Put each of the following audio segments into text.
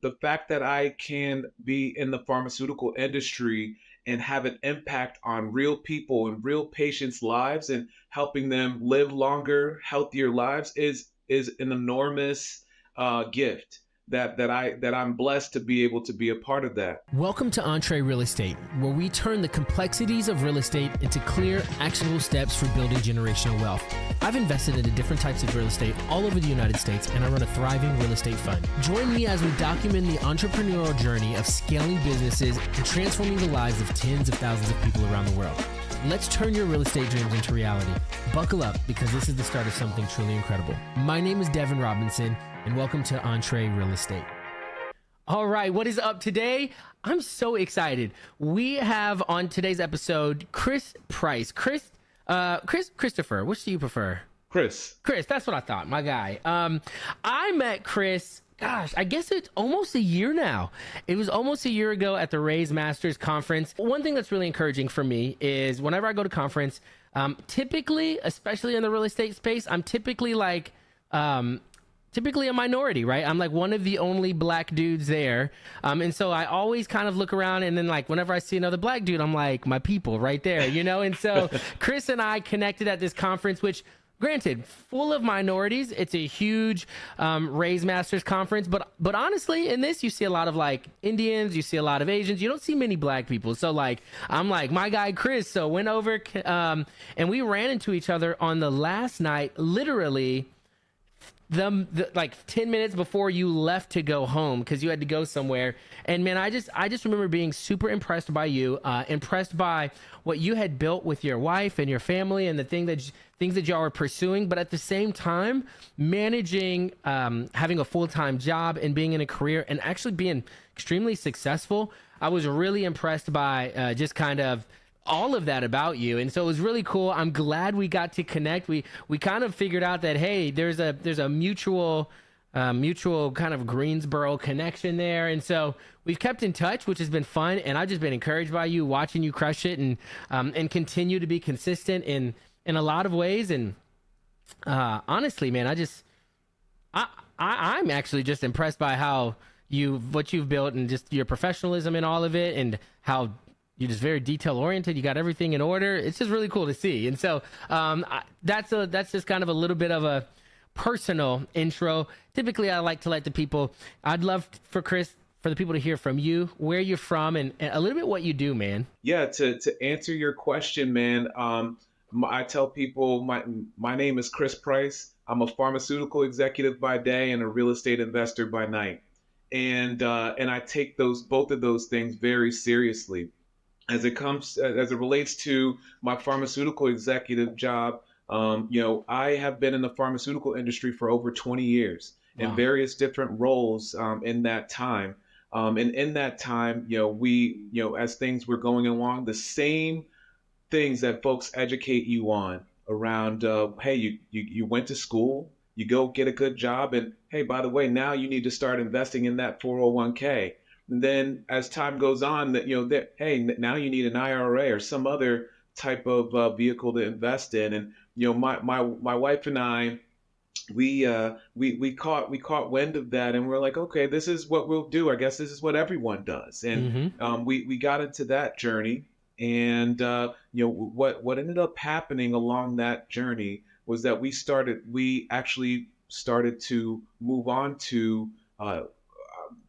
the fact that I can be in the pharmaceutical industry and have an impact on real people and real patients' lives and helping them live longer, healthier lives is an enormous gift that I'm blessed to be able to be a part of that. Welcome to Entree Real Estate, where we turn the complexities of real estate into clear, actionable steps for building generational wealth. I've invested into different types of real estate all over the United States, and I run a thriving real estate fund. Join me as we document the entrepreneurial journey of scaling businesses and transforming the lives of tens of thousands of people around the world. Let's turn your real estate dreams into reality. Buckle up, because this is the start of something truly incredible. My name is Devin Robinson, and welcome to Entree Real Estate. All right, what is up today? I'm so excited. We have on today's episode Chris Price. Christopher, which do you prefer? Chris, that's what I thought, my guy. I met Chris, gosh, I guess it's almost a year now. It was almost a year ago at the Raise Masters conference. One thing that's really encouraging for me is whenever I go to conference, typically, especially in the real estate space, I'm typically a minority, right? I'm like one of the only black dudes there. And so I always kind of look around, and then like whenever I see another black dude, I'm like, my people right there, you know? And so Chris and I connected at this conference, which granted, full of minorities. It's a huge Raise Masters conference, but honestly, in this, you see a lot of like Indians, you see a lot of Asians, you don't see many black people. So like, I'm like, my guy Chris, so went over and we ran into each other on the last night, literally the like 10 minutes before you left to go home because you had to go somewhere. And man, I just remember being super impressed by you, impressed by what you had built with your wife and your family and the things that y'all were pursuing, but at the same time managing having a full-time job and being in a career and actually being extremely successful. I was really impressed by just kind of all of that about you. And so it was really cool. I'm glad we got to connect. We kind of figured out that, hey, there's a mutual kind of Greensboro connection there. And so we've kept in touch, which has been fun. And I've just been encouraged by you, watching you crush it and continue to be consistent in a lot of ways. And honestly, man, I'm actually just impressed by what you've built and just your professionalism in all of it, and how you're just very detail oriented. You got everything in order. It's just really cool to see. And so that's just kind of a little bit of a personal intro. Typically, I like to let I'd love for the people to hear from you, where you're from, and a little bit what you do, man. Yeah, to answer your question, man, I tell people my name is Chris Price. I'm a pharmaceutical executive by day and a real estate investor by night. And I take both of those things very seriously. As it relates to my pharmaceutical executive job, I have been in the pharmaceutical industry for over 20 years in various different roles in that time. And in that time, as things were going along, the same things that folks educate you on around, hey, you went to school, you go get a good job, and hey, by the way, now you need to start investing in that 401k. And then as time goes on, hey, now you need an IRA or some other type of vehicle to invest in. And my wife and I, we caught wind of that, and we're like, okay, this is what we'll do. I guess this is what everyone does. And we got into that journey, and what ended up happening along that journey was that we actually started to move on to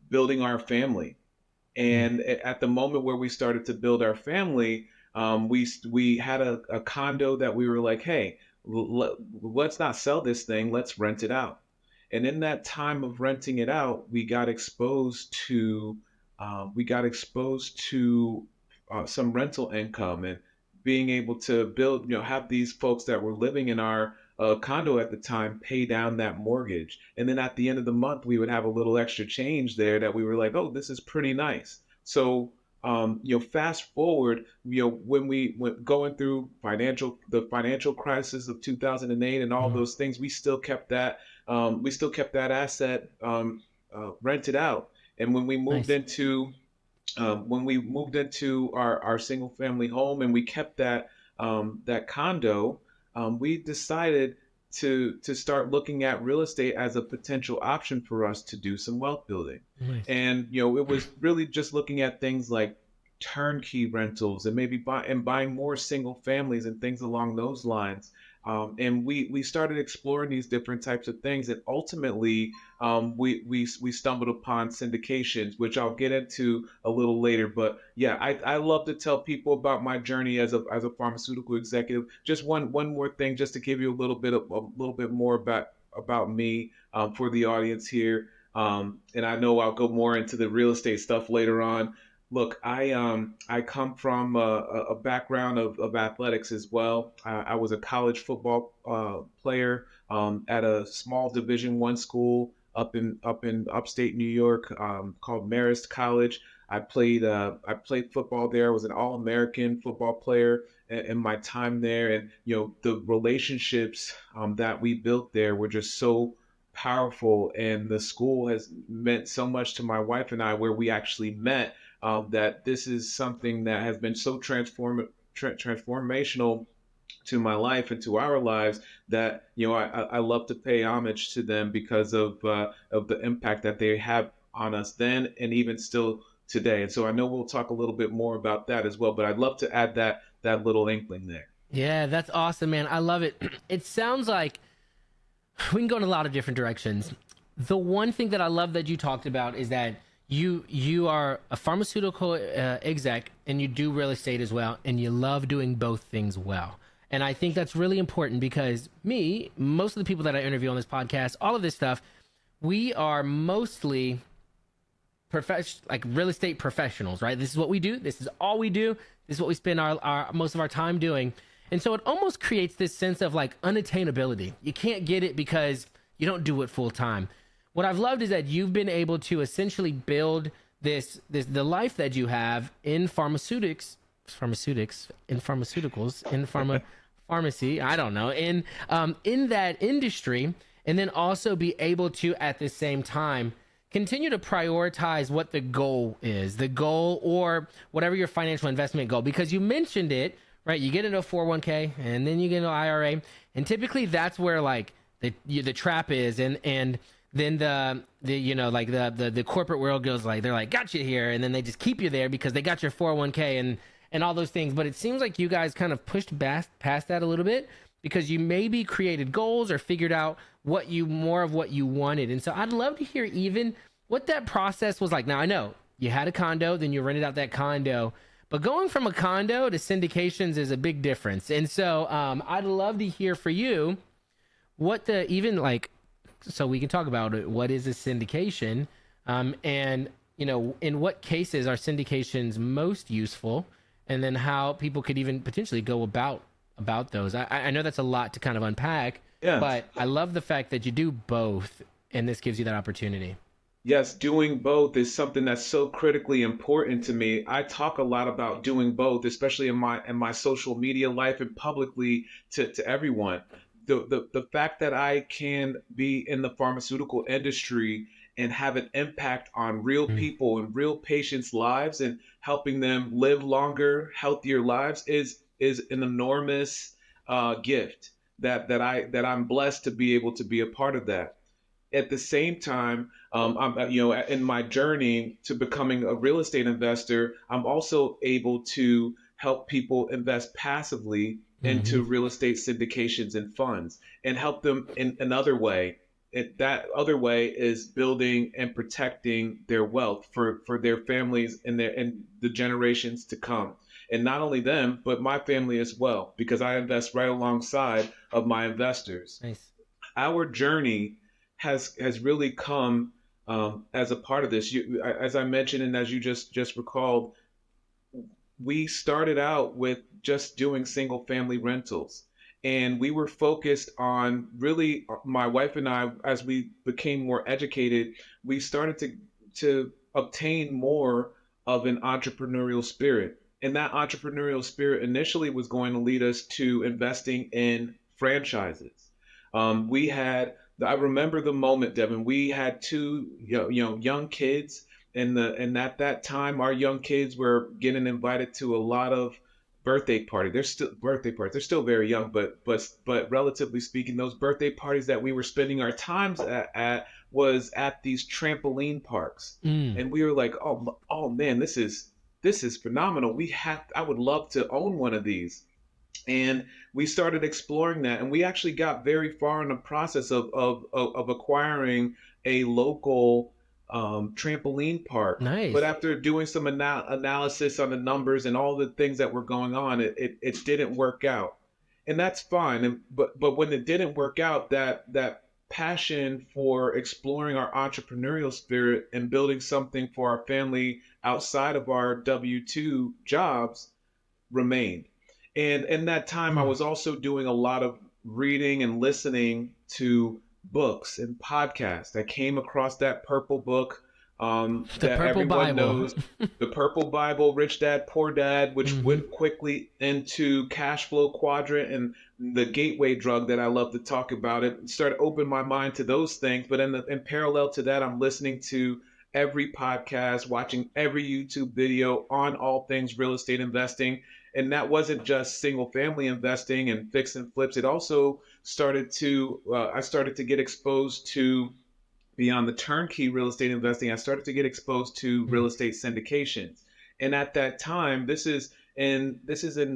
building our family. And at the moment where we started to build our family, we had a condo that we were like, hey, let's not sell this thing, let's rent it out. And in that time of renting it out, we got exposed to some rental income, and being able to build, have these folks that were living in our condo at the time pay down that mortgage. And then at the end of the month, we would have a little extra change there that we were like, oh, this is pretty nice. So, fast forward, when we went going through the financial crisis of 2008 and all those things, we still kept that asset rented out. And when we moved into our single family home, and we kept that condo, we decided to start looking at real estate as a potential option for us to do some wealth building. Nice. And it was really just looking at things like turnkey rentals and maybe buying more single families and things along those lines. And we started exploring these different types of things, and ultimately we stumbled upon syndications, which I'll get into a little later. But yeah, I love to tell people about my journey as a pharmaceutical executive. Just one more thing, just to give you a little bit more about me for the audience here. And I know I'll go more into the real estate stuff later on. Look, I come from a background of athletics as well. I was a college football player at a small Division I school up in upstate New York called Marist College. I played football there. I was an All-American football player in my time there, and the relationships that we built there were just so powerful, and the school has meant so much to my wife and I, where we actually met, that this is something that has been so transformational to my life and to our lives, that I love to pay homage to them because of the impact that they have on us then and even still today. And so I know we'll talk a little bit more about that as well, but I'd love to add that little inkling there. Yeah, that's awesome, man. I love it. It sounds like we can go in a lot of different directions. The one thing that I love that you talked about is that you are a pharmaceutical exec, and you do real estate as well, and you love doing both things well. And I think that's really important, because most of the people that I interview on this podcast, all of this stuff, we are mostly like real estate professionals, right? This is what we do. This is all we do. This is what we spend our most of our time doing. And so it almost creates this sense of like unattainability. You can't get it because you don't do it full time. What I've loved is that you've been able to essentially build the life that you have in pharmaceutics, in pharmacy, I don't know, in that industry, and then also be able to, at the same time, continue to prioritize what the goal is, or whatever your financial investment goal, because you mentioned it, right? You get into a 401k, and then you get into IRA, and typically that's where like the trap is, and then the corporate world goes like, they're like, got you here, and then they just keep you there because they got your 401k and all those things. But it seems like you guys kind of pushed past that a little bit, because you maybe created goals or figured out more of what you wanted. And so I'd love to hear even what that process was like. Now, I know you had a condo, then you rented out that condo, but going from a condo to syndications is a big difference. And so I'd love to hear for you so we can talk about it. What is a syndication? And in what cases are syndications most useful? And then how people could even potentially go about those. I know that's a lot to kind of unpack, Yeah. but I love the fact that you do both, and this gives you that opportunity. Yes, doing both is something that's so critically important to me. I talk a lot about doing both, especially in my social media life and publicly to everyone. The fact that I can be in the pharmaceutical industry and have an impact on real people and real patients' lives and helping them live longer, healthier lives is an enormous gift that I'm blessed to be able to be a part of that. At the same time, I'm in my journey to becoming a real estate investor, I'm also able to help people invest passively into real estate syndications and funds, and help them in another way. That other way is building and protecting their wealth for their families and the generations to come. And not only them, but my family as well, because I invest right alongside of my investors. Nice. Our journey has really come as a part of this. As I mentioned, and as you just recalled, we started out with just doing single family rentals. And we were focused on really, my wife and I, as we became more educated, we started to obtain more of an entrepreneurial spirit. And that entrepreneurial spirit initially was going to lead us to investing in franchises. I remember the moment, Devin, we had two young kids, and at that time, our young kids were getting invited to a lot of birthday party. They're still birthday parties. They're still very young, but relatively speaking, those birthday parties that we were spending our times at was at these trampoline parks, Mm. and we were like, oh man, this is phenomenal. I would love to own one of these. And we started exploring that, and we actually got very far in the process of acquiring a local trampoline park. But Nice. after doing some analysis on the numbers and all the things that were going on, it didn't work out, and that's fine. But when it didn't work out, that passion for exploring our entrepreneurial spirit and building something for our family outside of our W-2 jobs remained. And in that time, I Mm. was also doing a lot of reading and listening to books and podcasts. I came across that purple book The that Purple everyone Bible. knows, the Purple Bible, Rich Dad, Poor Dad, which Hmm. went quickly into Cash Flow Quadrant and the gateway drug that I love to talk about. It started opening my mind to those things. But in parallel to that, I'm listening to every podcast, watching every YouTube video on all things real estate investing. And that wasn't just single family investing and fix and flips. It also I started to get exposed to beyond the turnkey real estate investing. I started to get exposed to real estate syndications. And at that time, this is in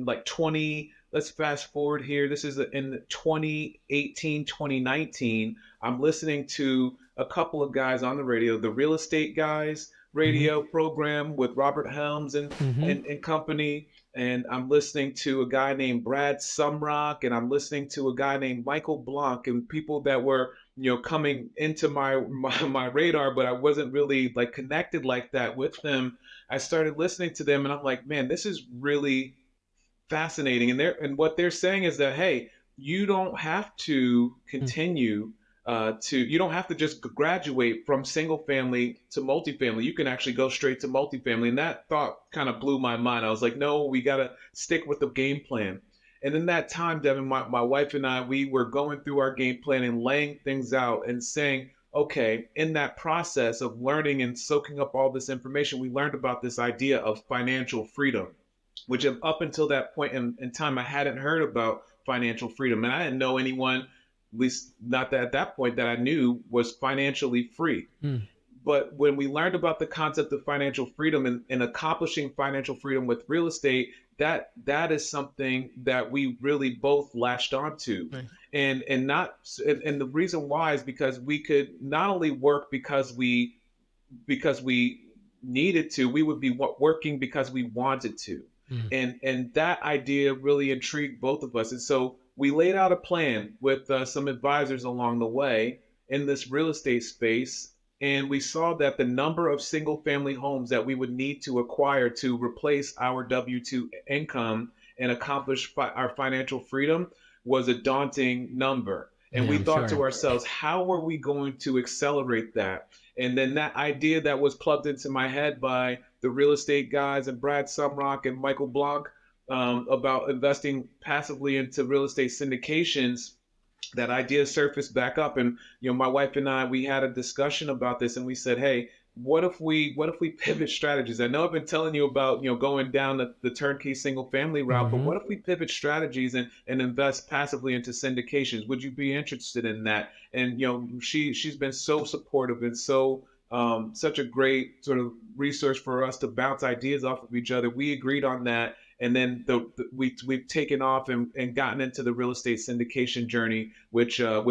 like 20, let's fast forward here. This is in 2018, 2019. I'm listening to a couple of guys on the radio, the Real Estate Guys Hmm. radio program with Robert Helms and, Hmm. and, and company. And I'm listening to a guy named Brad Sumrock, and I'm listening to a guy named Michael Blanc, and people that were coming into my radar, but I wasn't really like connected like that with them. I started listening to them, and I'm like, man, this is really fascinating. And what they're saying is that, hey, you don't have to continue you don't have to just graduate from single family to multifamily. You can actually go straight to multifamily. And that thought kind of blew my mind. I was like, no, we got to stick with the game plan. And in that time, Devin, my wife and I, we were going through our game plan and laying things out and saying, okay, in that process of learning and soaking up all this information, we learned about this idea of financial freedom, which up until that point in time, I hadn't heard about financial freedom. And I didn't know anyone, at least not that at that point, that I knew was financially free. Mm. But when we learned about the concept of financial freedom and accomplishing financial freedom with real estate, that is something that we really both latched onto. Nice. And the reason why is because we could not only work because we needed to, we would be working because we wanted to. Mm. And that idea really intrigued both of us. And so we laid out a plan with some advisors along the way in this real estate space. And we saw that the number of single family homes that we would need to acquire to replace our W-2 income and accomplish our financial freedom was a daunting number. And Yeah, we I'm thought to sure. ourselves, how are we going to accelerate that? And then that idea that was plugged into my head by the real estate guys and Brad Sumrock and Michael Blanc about investing passively into real estate syndications, that idea surfaced back up. And my wife and I, we had a discussion about this, and we said, hey, what if we pivot strategies? I know I've been telling you about going down the turnkey single family route, but Hmm. what if we pivot strategies and invest passively into syndications? Would you be interested in that? And she's been so supportive and such a great sort of resource for us to bounce ideas off of each other. We agreed on that, and then we've taken off and gotten into the real estate syndication journey, which I'll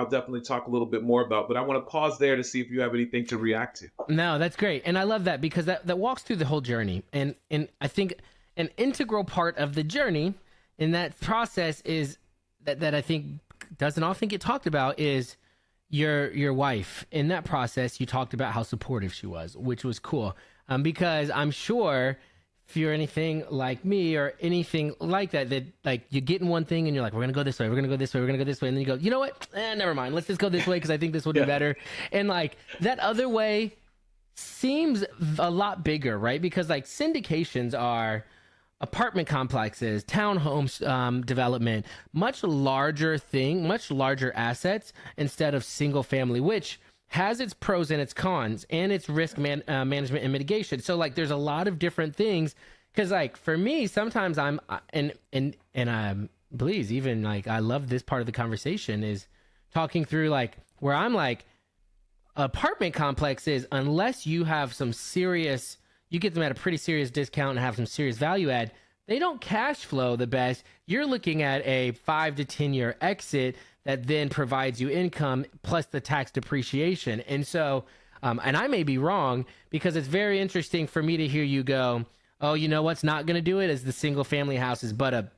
definitely talk a little bit more about. But I want to pause there to see if you have anything to react to. No, that's great. And I love that because that walks through the whole journey. And I think an integral part of the journey in that process is that I think doesn't often get talked about is your wife. In that process, you talked about how supportive she was, which was cool. Because I'm sure if you're anything like me or anything like that, that like you get in one thing and you're like, we're gonna go this way, we're gonna go this way, we're gonna go this way, and then you go, you know what? Never mind. Let's just go this way because I think this will do Yeah. better. And like that other way seems a lot bigger, right? Because like syndications are apartment complexes, townhomes, development, much larger thing, much larger assets instead of single family, which has its pros and its cons and its risk management and mitigation. So like there's a lot of different things Because like for me, sometimes and please, even like I love this part of the conversation is talking through like where I'm like apartment complexes, unless you have some serious, you get them at a pretty serious discount and have some serious value add, they don't cash flow the best. You're looking at a 5 to 10 year exit that then provides you income plus the tax depreciation. And so, and I may be wrong because it's very interesting for me to hear you go, oh, you know what's not going to do it is the single family houses, but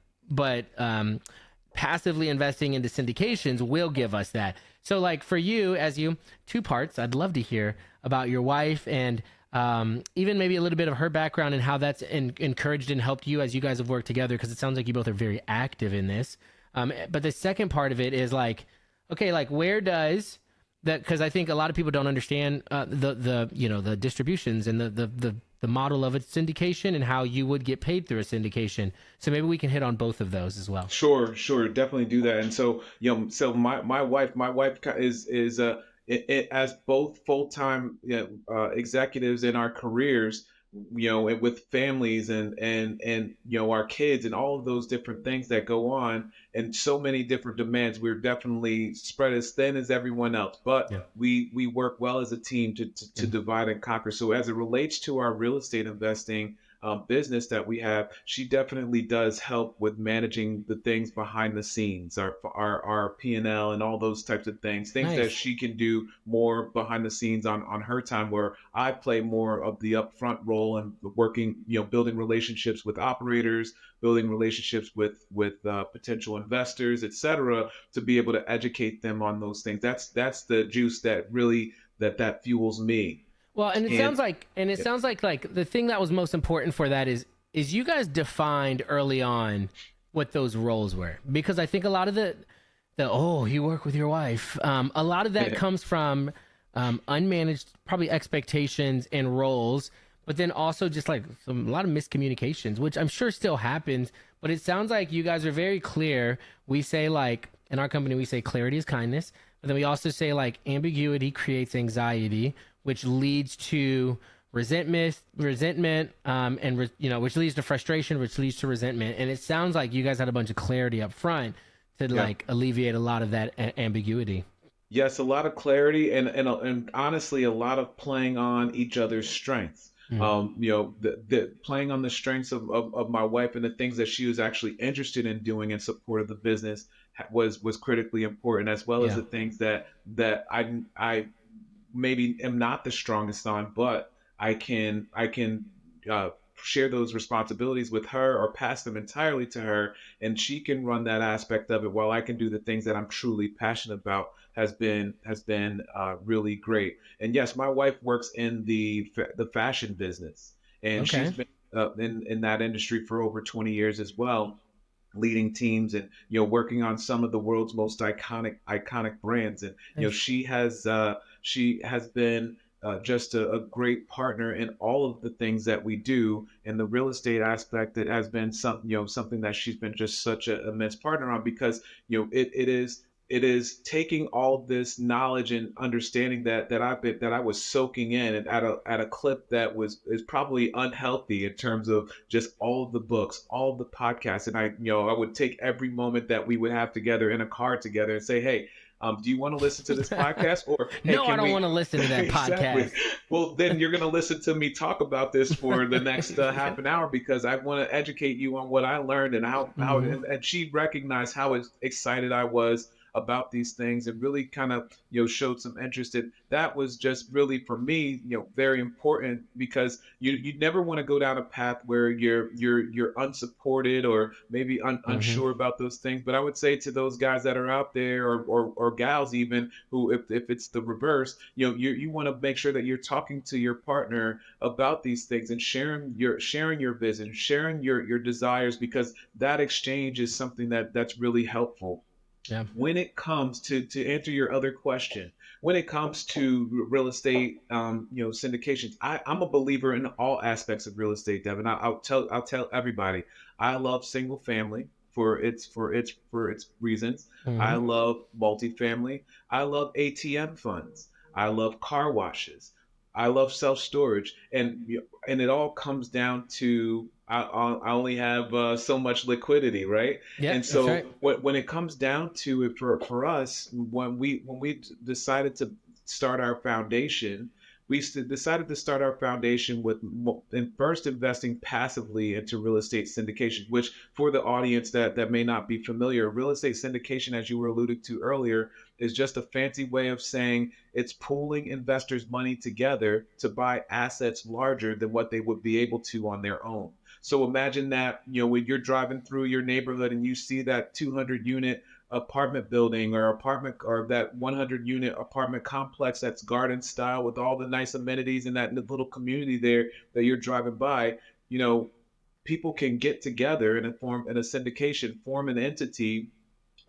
passively investing into syndications will give us that. So like for you, as you, two parts, I'd love to hear about your wife and even maybe a little bit of her background and how that's encouraged and helped you as you guys have worked together, because it sounds like you both are very active in this. But the second part of it is like, okay, like where does that, because I think a lot of people don't understand the distributions and the model of a syndication and how you would get paid through a syndication. So maybe we can hit on both of those as well. Sure, definitely do that. And so, so my wife is as both full-time executives in our careers, and with families and our kids and all of those different things that go on and so many different demands. We're definitely spread as thin as everyone else, but Yeah. we work well as a team to divide and conquer. So as it relates to our real estate investing business that we have, she definitely does help with managing the things behind the scenes, our P&L and all those types of things that Nice. she can do more behind the scenes on her time, where I play more of the upfront role and working, building relationships with operators, building relationships with potential investors, etc., to be able to educate them on those things. That's the juice that really that fuels me. Well, and it And sounds like, like the thing that was most important for that is you guys defined early on what those roles were, because I think a lot of the oh, you work with your wife, a lot of that comes from unmanaged probably expectations and roles, but then also just like a lot of miscommunications, which I'm sure still happens. But it sounds like you guys are very clear. We say like in our company, we say clarity is kindness, but then we also say like ambiguity creates anxiety, which leads to resentment, which leads to frustration, which leads to resentment. And it sounds like you guys had a bunch of clarity up front to like alleviate a lot of that ambiguity. Yes, a lot of clarity and honestly, a lot of playing on each other's strengths. Mm. The playing on the strengths of my wife and the things that she was actually interested in doing in support of the business was critically important, as well as Yeah. the things that I maybe am not the strongest on, but I can share those responsibilities with her or pass them entirely to her, and she can run that aspect of it while I can do the things that I'm truly passionate about. Has been really great. And yes, my wife works in the fashion business, and she's Okay. been in that industry for over 20 years as well, leading teams and working on some of the world's most iconic brands. And Nice. she has been just a great partner in all of the things that we do. And the real estate aspect, that has been something that she's been just such an immense partner on, because it is taking all this knowledge and understanding that I was soaking in, and at a clip that is probably unhealthy in terms of just all of the books, all of the podcasts. And I would take every moment that we would have together in a car together and say, hey, do you want to listen to this podcast? Or hey, No, I can don't we? want to listen to that Exactly. podcast. Well, then you're going to listen to me talk about this for the next half an hour, because I want to educate you on what I learned and how Hmm. and she recognized how excited I was about these things, and really kind of showed some interest. And that was just really, for me, very important, because you never want to go down a path where you're unsupported or maybe Hmm. unsure about those things. But I would say to those guys that are out there, or gals even, who, if it's the reverse, you want to make sure that you're talking to your partner about these things and sharing your vision, sharing your desires, because that exchange is something that's really helpful. Yeah. When it comes to answer your other question, when it comes to real estate, syndications, I'm a believer in all aspects of real estate, Devin. I'll tell everybody, I love single family for its reasons. I Hmm. love multifamily. I love ATM funds. I love car washes. I love self storage, and it all comes down to I only have so much liquidity, right? Yep, And that's so right. when it comes down to it for us, when we decided to start our foundation, decided to start our foundation with and first investing passively into real estate syndication, which for the audience that may not be familiar, real estate syndication, as you were alluding to earlier, is just a fancy way of saying it's pooling investors' money together to buy assets larger than what they would be able to on their own. So imagine that, when you're driving through your neighborhood and you see that 200 unit apartment building or apartment or that 100 unit apartment complex that's garden style with all the nice amenities in that little community there that you're driving by, you know, people can get together and form in a syndication, form an entity,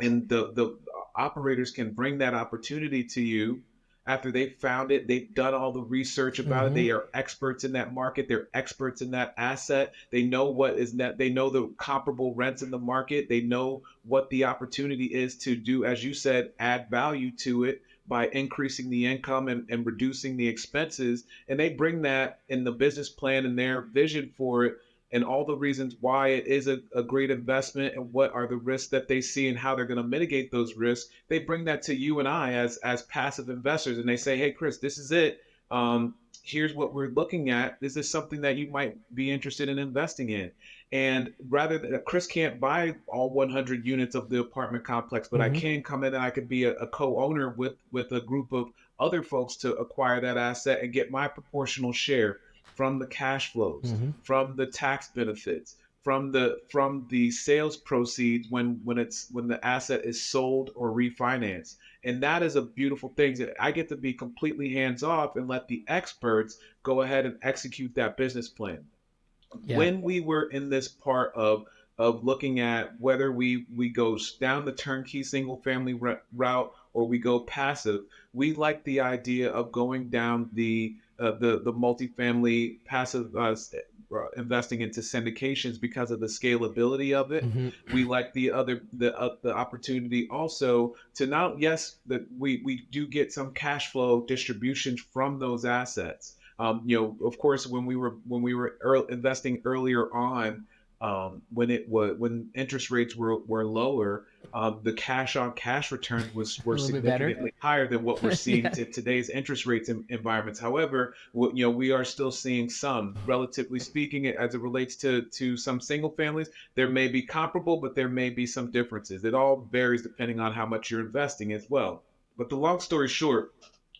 and the operators can bring that opportunity to you after they've found it. They've done all the research about it. Mm-hmm. They are experts in that market. They're experts in that asset. They know what is net. They know the comparable rents in the market. They know what the opportunity is to do, as you said, add value to it by increasing the income and reducing the expenses. And they bring that in the business plan and their vision for it, and all the reasons why it is a great investment and what are the risks that they see and how they're going to mitigate those risks. They bring that to you and I as passive investors, and they say, hey, Chris, this is it. Here's what we're looking at. Is this something that you might be interested in investing in? And rather than Chris can't buy all 100 units of the apartment complex, but I Mm-hmm. can come in and I could be a co-owner with a group of other folks to acquire that asset and get my proportional share from the cash flows, Mm-hmm. from the tax benefits, from the sales proceeds when the asset is sold or refinanced. And that is a beautiful thing. I get to be completely hands off and let the experts go ahead and execute that business plan. Yeah. When we were in this part of looking at whether we go down the turnkey single family route or we go passive, we like the idea of going down the multifamily passive investing into syndications because of the scalability of it. Mm-hmm. We like the opportunity also to not, yes, that we do get some cash flow distributions from those assets. Of course, when we were investing earlier on, when interest rates were lower, the cash on cash returns A were little bit better. significantly higher than what we're seeing Yeah. to today's interest rates environments. However, we are still seeing some, relatively speaking, as it relates to some single families. There may be comparable, but there may be some differences. It all varies depending on how much you're investing as well. But the long story short,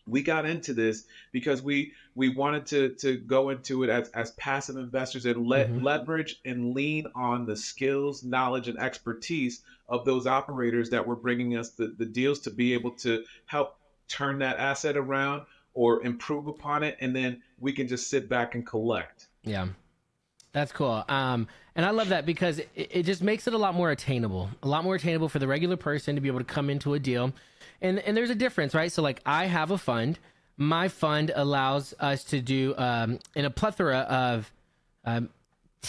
we got into this because we wanted to go into it as passive investors and Mm-hmm. leverage and lean on the skills, knowledge, and expertise of those operators that were bringing us the deals to be able to help turn that asset around or improve upon it, and then we can just sit back and collect. Yeah. That's cool. And I love that because it just makes it a lot more attainable for the regular person to be able to come into a deal. And there's a difference, right? So like I have a fund. My fund allows us to do in a plethora of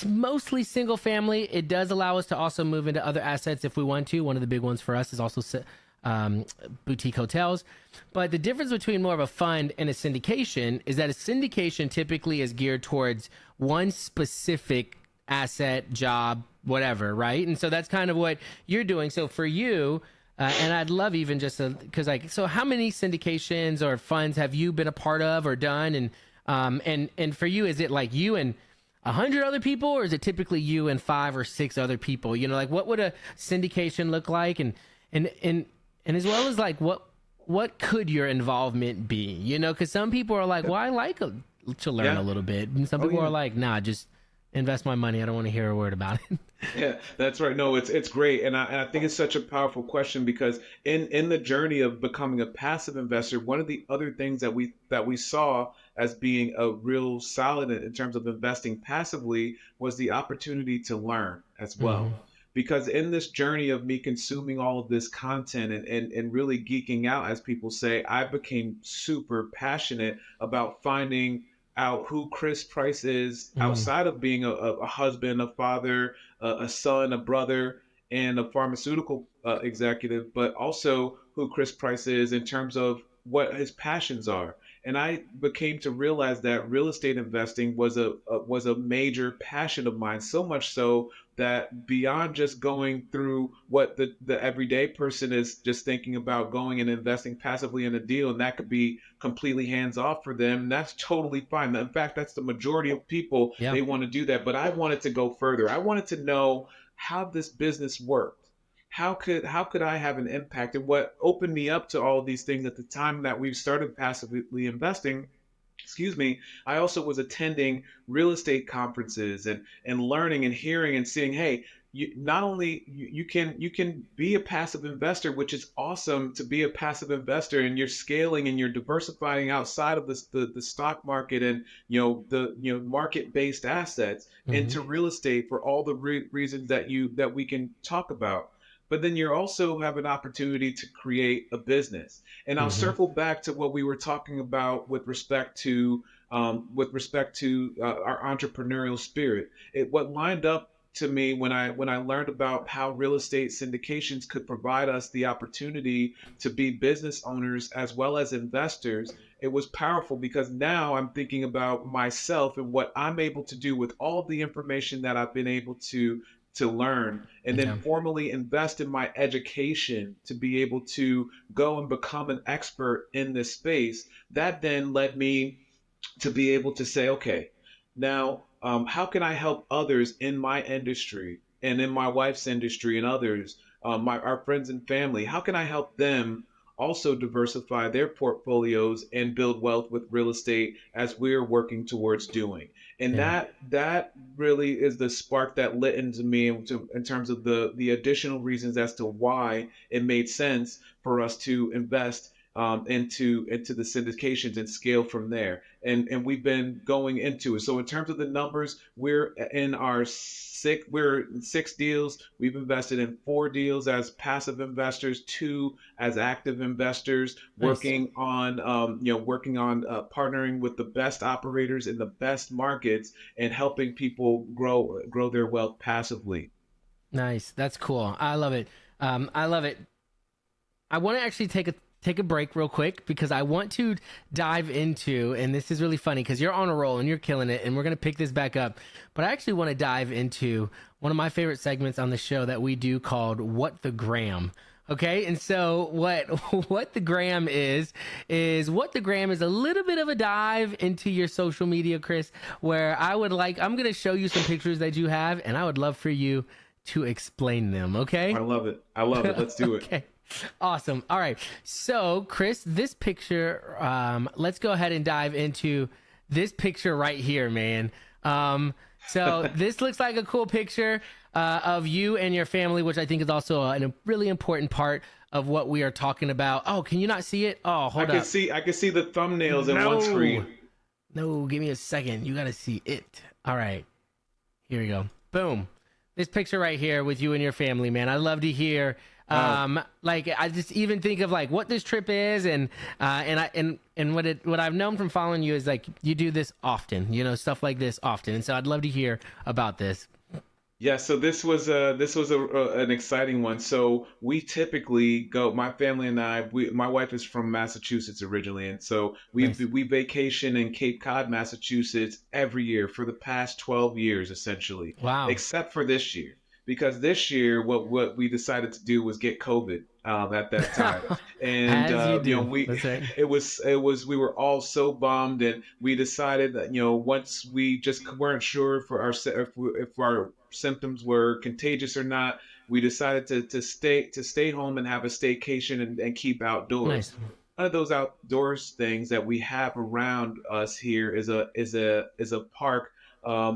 mostly single family. It does allow us to also move into other assets if we want to. One of the big ones for us is also boutique hotels. But the difference between more of a fund and a syndication is that a syndication typically is geared towards one specific asset, job, whatever, right? And so that's kind of what you're doing. So for you, and I'd love even just because like, so how many syndications or funds have you been a part of or done? And for you, is it like you and 100 other people, or is it typically you and 5 or 6 other people? Like what would a syndication look like? And as well as like what could your involvement be? Because some people are like, well, I like to learn Yeah. a little bit, and some Oh people yeah. are like, nah, just invest my money. I don't want to hear a word about it. Yeah, that's right. No, it's great, and I think it's such a powerful question because in the journey of becoming a passive investor, one of the other things that we saw as being a real solid in terms of investing passively was the opportunity to learn as Hmm. well. Because in this journey of me consuming all of this content and really geeking out, as people say, I became super passionate about finding out who Chris Price is Hmm. outside of being a husband, a father, a son, a brother, and a pharmaceutical executive, but also who Chris Price is in terms of what his passions are. And I became to realize that real estate investing was a major passion of mine, so much so that beyond just going through what the everyday person is just thinking about going and investing passively in a deal, and that could be completely hands off for them, and that's totally fine. In fact, that's the majority of people, Yeah. they want to do that. But I wanted to go further. I wanted to know how this business worked. How could I have an impact? And what opened me up to all of these things at the time that we started passively investing, excuse me, I also was attending real estate conferences and learning and hearing and seeing, hey, not only you can be a passive investor, which is awesome to be a passive investor, and you're scaling and you're diversifying outside of the stock market and the market based assets Hmm. into real estate for all the reasons that we can talk about. But then you also have an opportunity to create a business. And I'll Hmm. circle back to what we were talking about with respect to our entrepreneurial spirit. What lined up to me when I learned about how real estate syndications could provide us the opportunity to be business owners as well as investors. It was powerful because now I'm thinking about myself and what I'm able to do with all of the information that I've been able to learn, and then Yeah. formally invest in my education to be able to go and become an expert in this space. That then led me to be able to say, okay, now how can I help others in my industry and in my wife's industry and others, our friends and family? How can I help them also diversify their portfolios and build wealth with real estate as we're working towards doing? And Yeah. that really is the spark that lit into me in terms of the additional reasons as to why it made sense for us to invest into the syndications and scale from there. And we've been going into it. So in terms of the numbers, we're in 6 deals. We've invested in 4 deals as passive investors, 2 as active investors, Nice. working on partnering with the best operators in the best markets and helping people grow their wealth passively. Nice. That's cool. I love it. I love it. I want to actually take a break real quick because I want to dive into, and this is really funny because you're on a roll and you're killing it, and we're gonna pick this back up. But I actually want to dive into one of my favorite segments on the show that we do called "What the Gram." Okay, and so what what the gram is what the gram is a little bit of a dive into your social media, Chris, where I'm gonna show you some pictures that you have, and I would love for you to explain them. I Okay. love it. I love it. Let's do it. Okay. Awesome. All right. So, Chris, this picture, let's go ahead and dive into this picture right here, man. So, this looks like a cool picture of you and your family, which I think is also a really important part of what we are talking about. Oh, can you not see it? Oh, hold up. I can see the thumbnails in one No. screen. No, give me a second. You got to see it. All right. Here we go. Boom. This picture right here with you and your family, man. I'd love to hear Wow. like I just even think of like what this trip is and what I've known from following you is like you do this often, stuff like this often. And so I'd love to hear about this. Yeah, so an exciting one. So we typically go. My family and I. My wife is from Massachusetts originally, and so Nice. we vacation in Cape Cod, Massachusetts every year for the past 12 years, essentially, Wow. except for this year, because this year what we decided to do was get COVID at that time, and As you do. we That's right. it was we were all so bummed, and we decided that once we just weren't sure for if our symptoms were contagious or not, we decided to stay home and have a staycation and keep outdoors. Nice. One of those outdoors things that we have around us here is a park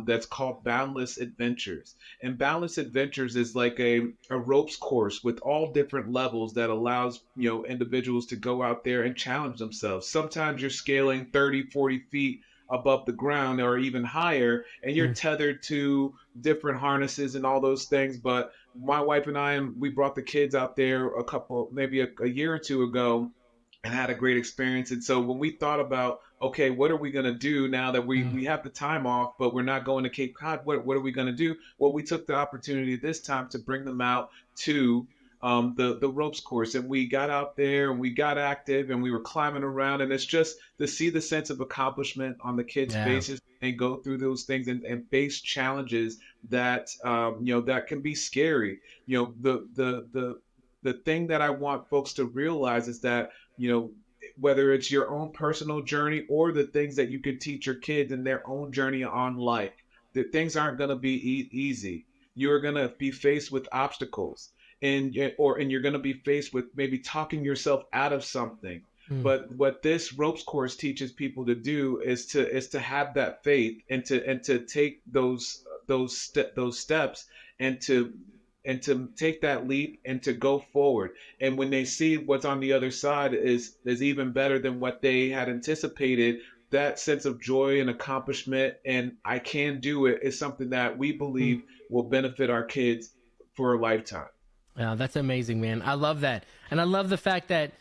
that's called Boundless Adventures. And Boundless Adventures is like a ropes course with all different levels that allows individuals to go out there and challenge themselves. Sometimes you're scaling 30, 40 feet above the ground or even higher, and you're Mm. tethered to different harnesses and all those things. But my wife and we brought the kids out there maybe a year or two ago, and had a great experience. And so when we thought about, okay, what are we going to do now that we, Mm. we have the time off, but we're not going to Cape Cod? What are we going to do? Well, we took the opportunity this time to bring them out to the ropes course, and we got out there and we got active and we were climbing around, and it's just to see the sense of accomplishment on the kids' Yeah. faces and go through those things and face challenges that that can be scary. The thing that I want folks to realize is that whether it's your own personal journey or the things that you can teach your kids in their own journey on life, that things aren't going to be easy. You're going to be faced with obstacles, and you're going to be faced with maybe talking yourself out of something. Mm. But what this ropes course teaches people to do is to have that faith and to take those steps and to take that leap and to go forward. And when they see what's on the other side is even better than what they had anticipated, that sense of joy and accomplishment and I can do it is something that we Mm. believe will benefit our kids for a lifetime. Yeah, that's amazing, man. I love that. And I love the fact that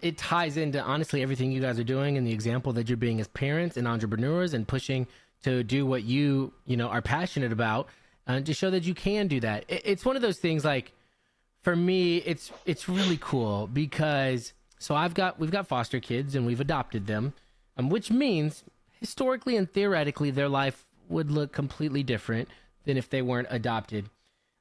it ties into honestly everything you guys are doing and the example that you're being as parents and entrepreneurs and pushing to do what you are passionate about to show that you can do that. It's one of those things like for me, it's really cool because so we've got foster kids and we've adopted them, which means historically and theoretically their life would look completely different than if they weren't adopted.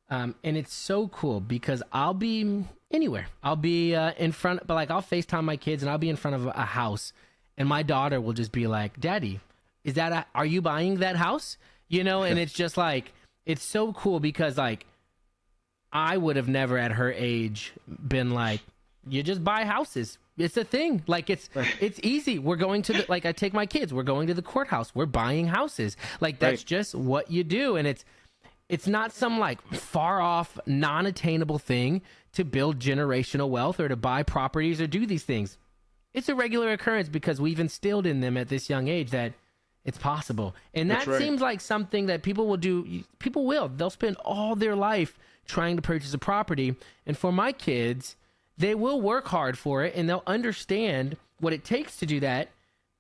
And it's so cool because I'll be anywhere. I'll be in front, but like I'll FaceTime my kids and I'll be in front of a house, and my daughter will just be like, "Daddy, are you buying that house?" And it's just like it's so cool because like I would have never at her age been like, "You just buy houses." It's a thing. Like it's easy. We're going to like I take my kids. We're going to the courthouse. We're buying houses. Like that's Right. just what you do, and it's not some like far off, non attainable thing to build generational wealth or to buy properties or do these things. It's a regular occurrence because we've instilled in them at this young age that it's possible. And That's that right. seems like something that people will do. People will. They'll spend all their life trying to purchase a property. And for my kids, they will work hard for it and they'll understand what it takes to do that.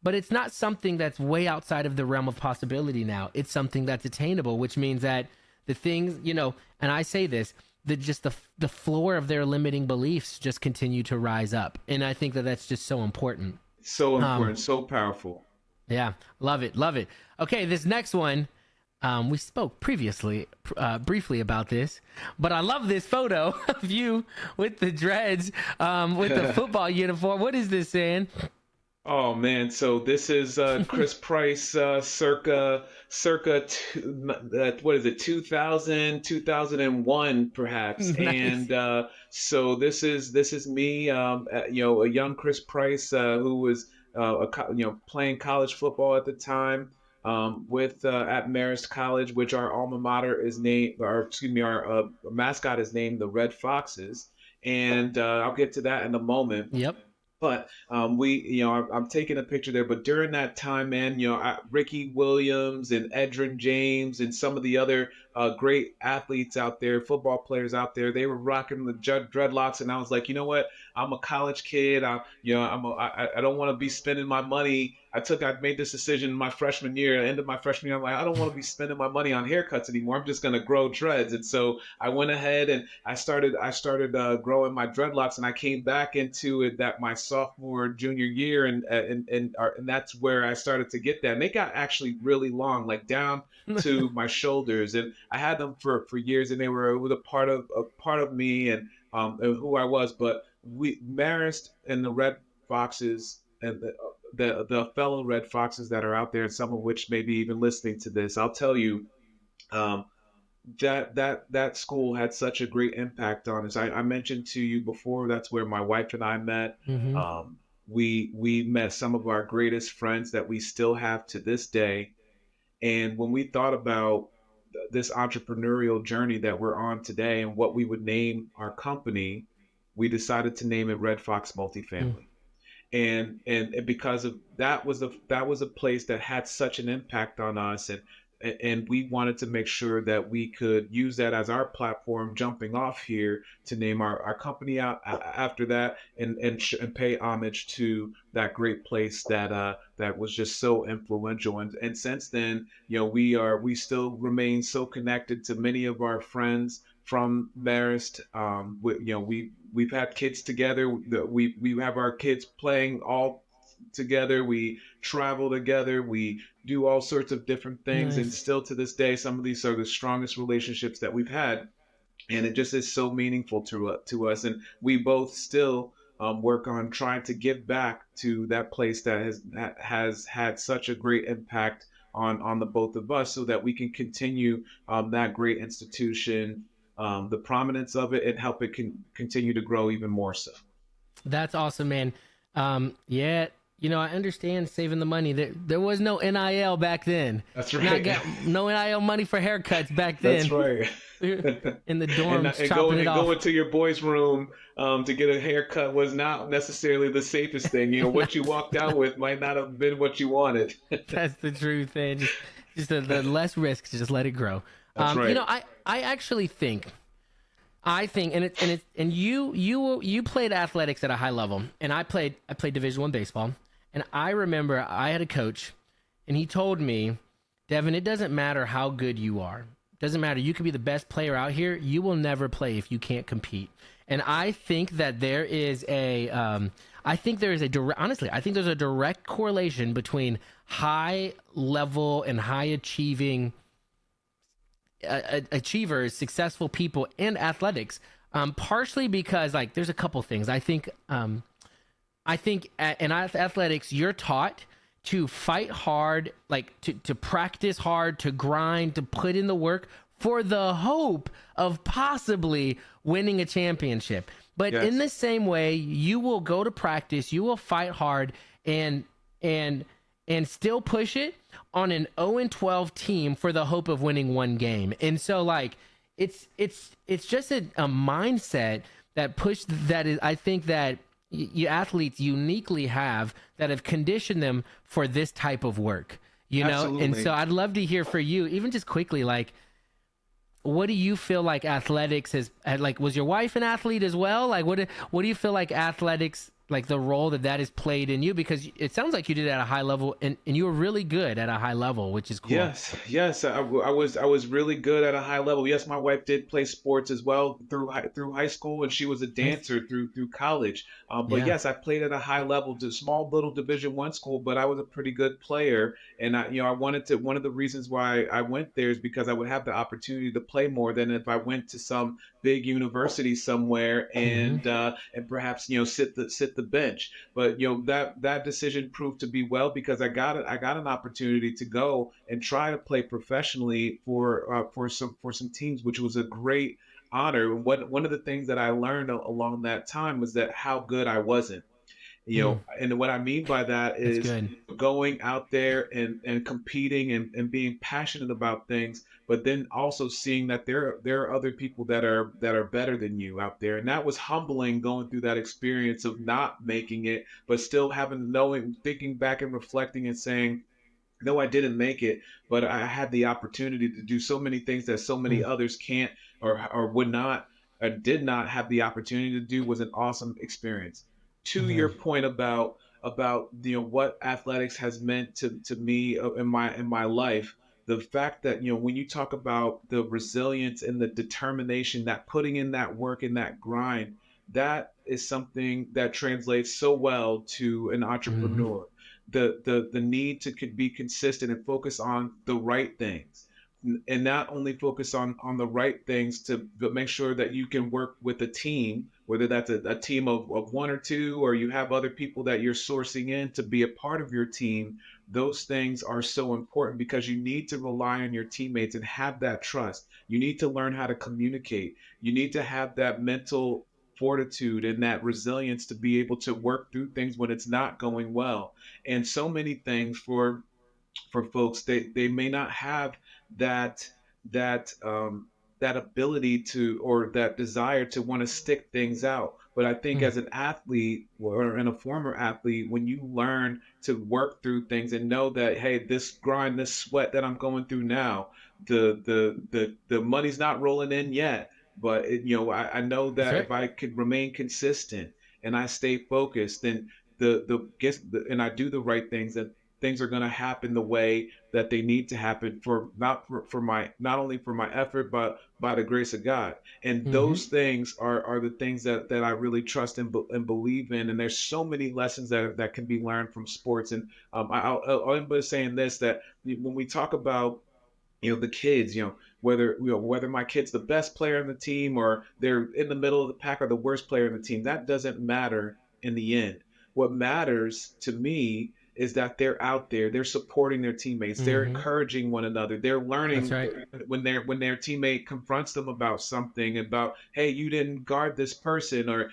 But it's not something that's way outside of the realm of possibility now. It's something that's attainable, which means that the things, and I say this, that just the floor of their limiting beliefs just continue to rise up. And I think that that's just so important. So Um, important, so powerful. yeah, love it, love it. Okay, this next one, we spoke previously, briefly about this, but I love this photo of you with the dreads, with the football uniform. What is this saying? Oh man, so this is Chris Price, what is it, 2000, 2001 perhaps. Nice. And so this is me, a young Chris Price who was playing college football at the time, with at Marist College, which our alma mater is named, or excuse me, our mascot is named the Red Foxes, and I'll get to that in a moment. Yep. But I'm taking a picture there. But during that time, man, Ricky Williams and Edrin James and some of the other great athletes out there, football players out there, they were rocking the dreadlocks, and I was like, you know what? I'm a college kid. I don't want to be spending my money. I made this decision my freshman year. At the end of my freshman year, I'm like, I don't want to be spending my money on haircuts anymore. I'm just gonna grow dreads. And so I went ahead and I started growing my dreadlocks, and I came back into it that my sophomore junior year, and that's where I started to get that. And they got actually really long, like down to my shoulders, and I had them for years, and it was a part of me and who I was. But we Marist and the Red Foxes and the fellow Red Foxes that are out there, and some of which may be even listening to this, I'll tell you, um, that school had such a great impact on us. I mentioned to you before that's where my wife and I met. Hmm. We met some of our greatest friends that we still have to this day. And when we thought about this entrepreneurial journey that we're on today and what we would name our company, we decided to name it Red Fox Multifamily. And because of that was a place that had such an impact on us, and we wanted to make sure that we could use that as our platform jumping off here to name our company out after that, and pay homage to that great place that was just so influential. And since then, we still remain so connected to many of our friends from Marist. We've had kids together. We have our kids playing all together. We travel together. We do all sorts of different things, and Nice. still to this day, some of these are the strongest relationships that we've had, and it just is so meaningful to us. And we both still work on trying to give back to that place that has had such a great impact on the both of us, so that we can continue that great institution, the prominence of it, and help it continue to grow even more so. That's awesome, man. Yeah, I understand saving the money. There was no NIL back then. That's Not right. got no NIL money for haircuts back That's then. right. In the and dorms and chopping going it and off. going to your boy's room to get a haircut was not necessarily the safest thing. What you walked out with might not have been what you wanted. That's the truth, man. Just the less risks, just let it grow. That's right. I actually think and you played athletics at a high level, and I played Division I baseball, and I remember I had a coach, and he told me, Devin, it doesn't matter how good you are. It doesn't matter. You could be the best player out here. You will never play if you can't compete. And I think that there is honestly, I think there's a direct correlation between high level and high achieving achievers, successful people, and athletics. Partially because like there's a couple things. In athletics, you're taught to fight hard, like to practice hard, to grind, to put in the work for the hope of possibly winning a championship. But Yes. in the same way, you will go to practice, you will fight hard, and and and still push it on an 0-12 team for the hope of winning one game. And so like it's just a mindset that is, I think that you athletes uniquely have, that have conditioned them for this type of work, And Absolutely. so I'd love to hear for you, even just quickly, like, what do you feel like athletics like, was your wife an athlete as well? Like, what do you feel like athletics, like the role that has played in you? Because it sounds like you did it at a high level, and you were really good at a high level, which is cool. Yes. I was really good at a high level. Yes, my wife did play sports as well through high school, and she was a Nice. dancer through college. But Yeah. yes, I played at a high level, to small little Division I school, but I was a pretty good player, and I wanted to. One of the reasons why I went there is because I would have the opportunity to play more than if I went to some big university somewhere, Hmm. and perhaps sit the bench. But that decision proved to be well, because I got an opportunity to go and try to play professionally for some teams, which was a great honor. And one of the things that I learned along that time was that how good I wasn't. Mm, And what I mean by that that's is good. going out there and competing, and being passionate about things, but then also seeing that there are other people that are better than you out there. And that was humbling, going through that experience of not making it, but still thinking back and reflecting and saying, no, I didn't make it, but I had the opportunity to do so many things that so many Mm, others can't, or would not, or did not have the opportunity to do, was an awesome experience. To your mhm, point about what athletics has meant to me in my life, the fact that when you talk about the resilience and the determination, that putting in that work and that grind, that is something that translates so well to an mhm, entrepreneur. The need to be consistent and focus on the right things, and not only focus on the right things, but make sure that you can work with a team, whether that's a team of one or two, or you have other people that you're sourcing in to be a part of your team. Those things are so important, because you need to rely on your teammates and have that trust. You need to learn how to communicate. You need to have that mental fortitude and that resilience to be able to work through things when it's not going well. And so many things for folks, they may not have that that that ability to, or that desire to want to stick things out. But I think mm. as an athlete, or in a former athlete, when you learn to work through things and know that, hey, this grind, this sweat that I'm going through now, the money's not rolling in yet, but I know That's that right. if I could remain consistent and I stay focused, then the and I do the right things, things are going to happen the way that they need to happen for my not only for my effort but by the grace of God. And Mm-hmm. those things are the things that I really trust and believe in. And there's so many lessons that can be learned from sports. And I'll end by saying this, that when we talk about the kids, whether my kid's the best player on the team or they're in the middle of the pack or the worst player on the team, that doesn't matter in the end. What matters to me is that they're out there, they're supporting their teammates, they're Mm-hmm. encouraging one another, they're That's learning right. when their teammate confronts them about something, about, hey, you didn't guard this person, or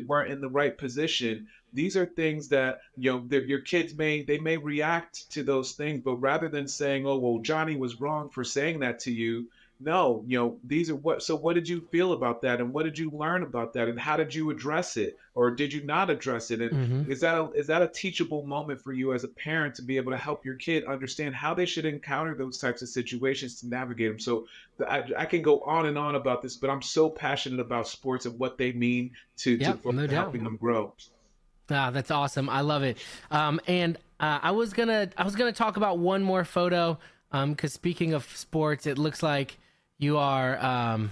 weren't in the right position. These are things that your kids may react to those things, but rather than saying, oh well, Johnny was wrong for saying that to you, no, these are what did you feel about that, and what did you learn about that, and how did you address it, or did you not address it? And Mm-hmm. is that a teachable moment for you as a parent to be able to help your kid understand how they should encounter those types of situations to navigate them? So I can go on and on about this, but I'm so passionate about sports and what they mean Yep, for no doubt. helping them grow. Ah, that's awesome. I love it. And I was gonna talk about one more photo. Because speaking of sports, it looks like you are.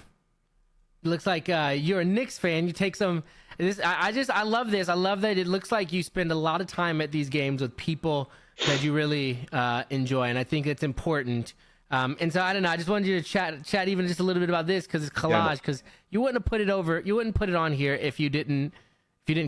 Looks like you're a Knicks fan. You take some. This I love this. I love that it looks like you spend a lot of time at these games with people that you really enjoy, and I think it's important. And so I don't know. I just wanted you to chat even just a little bit about this because it's Yeah, collage. Because you wouldn't have put it over. You wouldn't put it on here if you didn't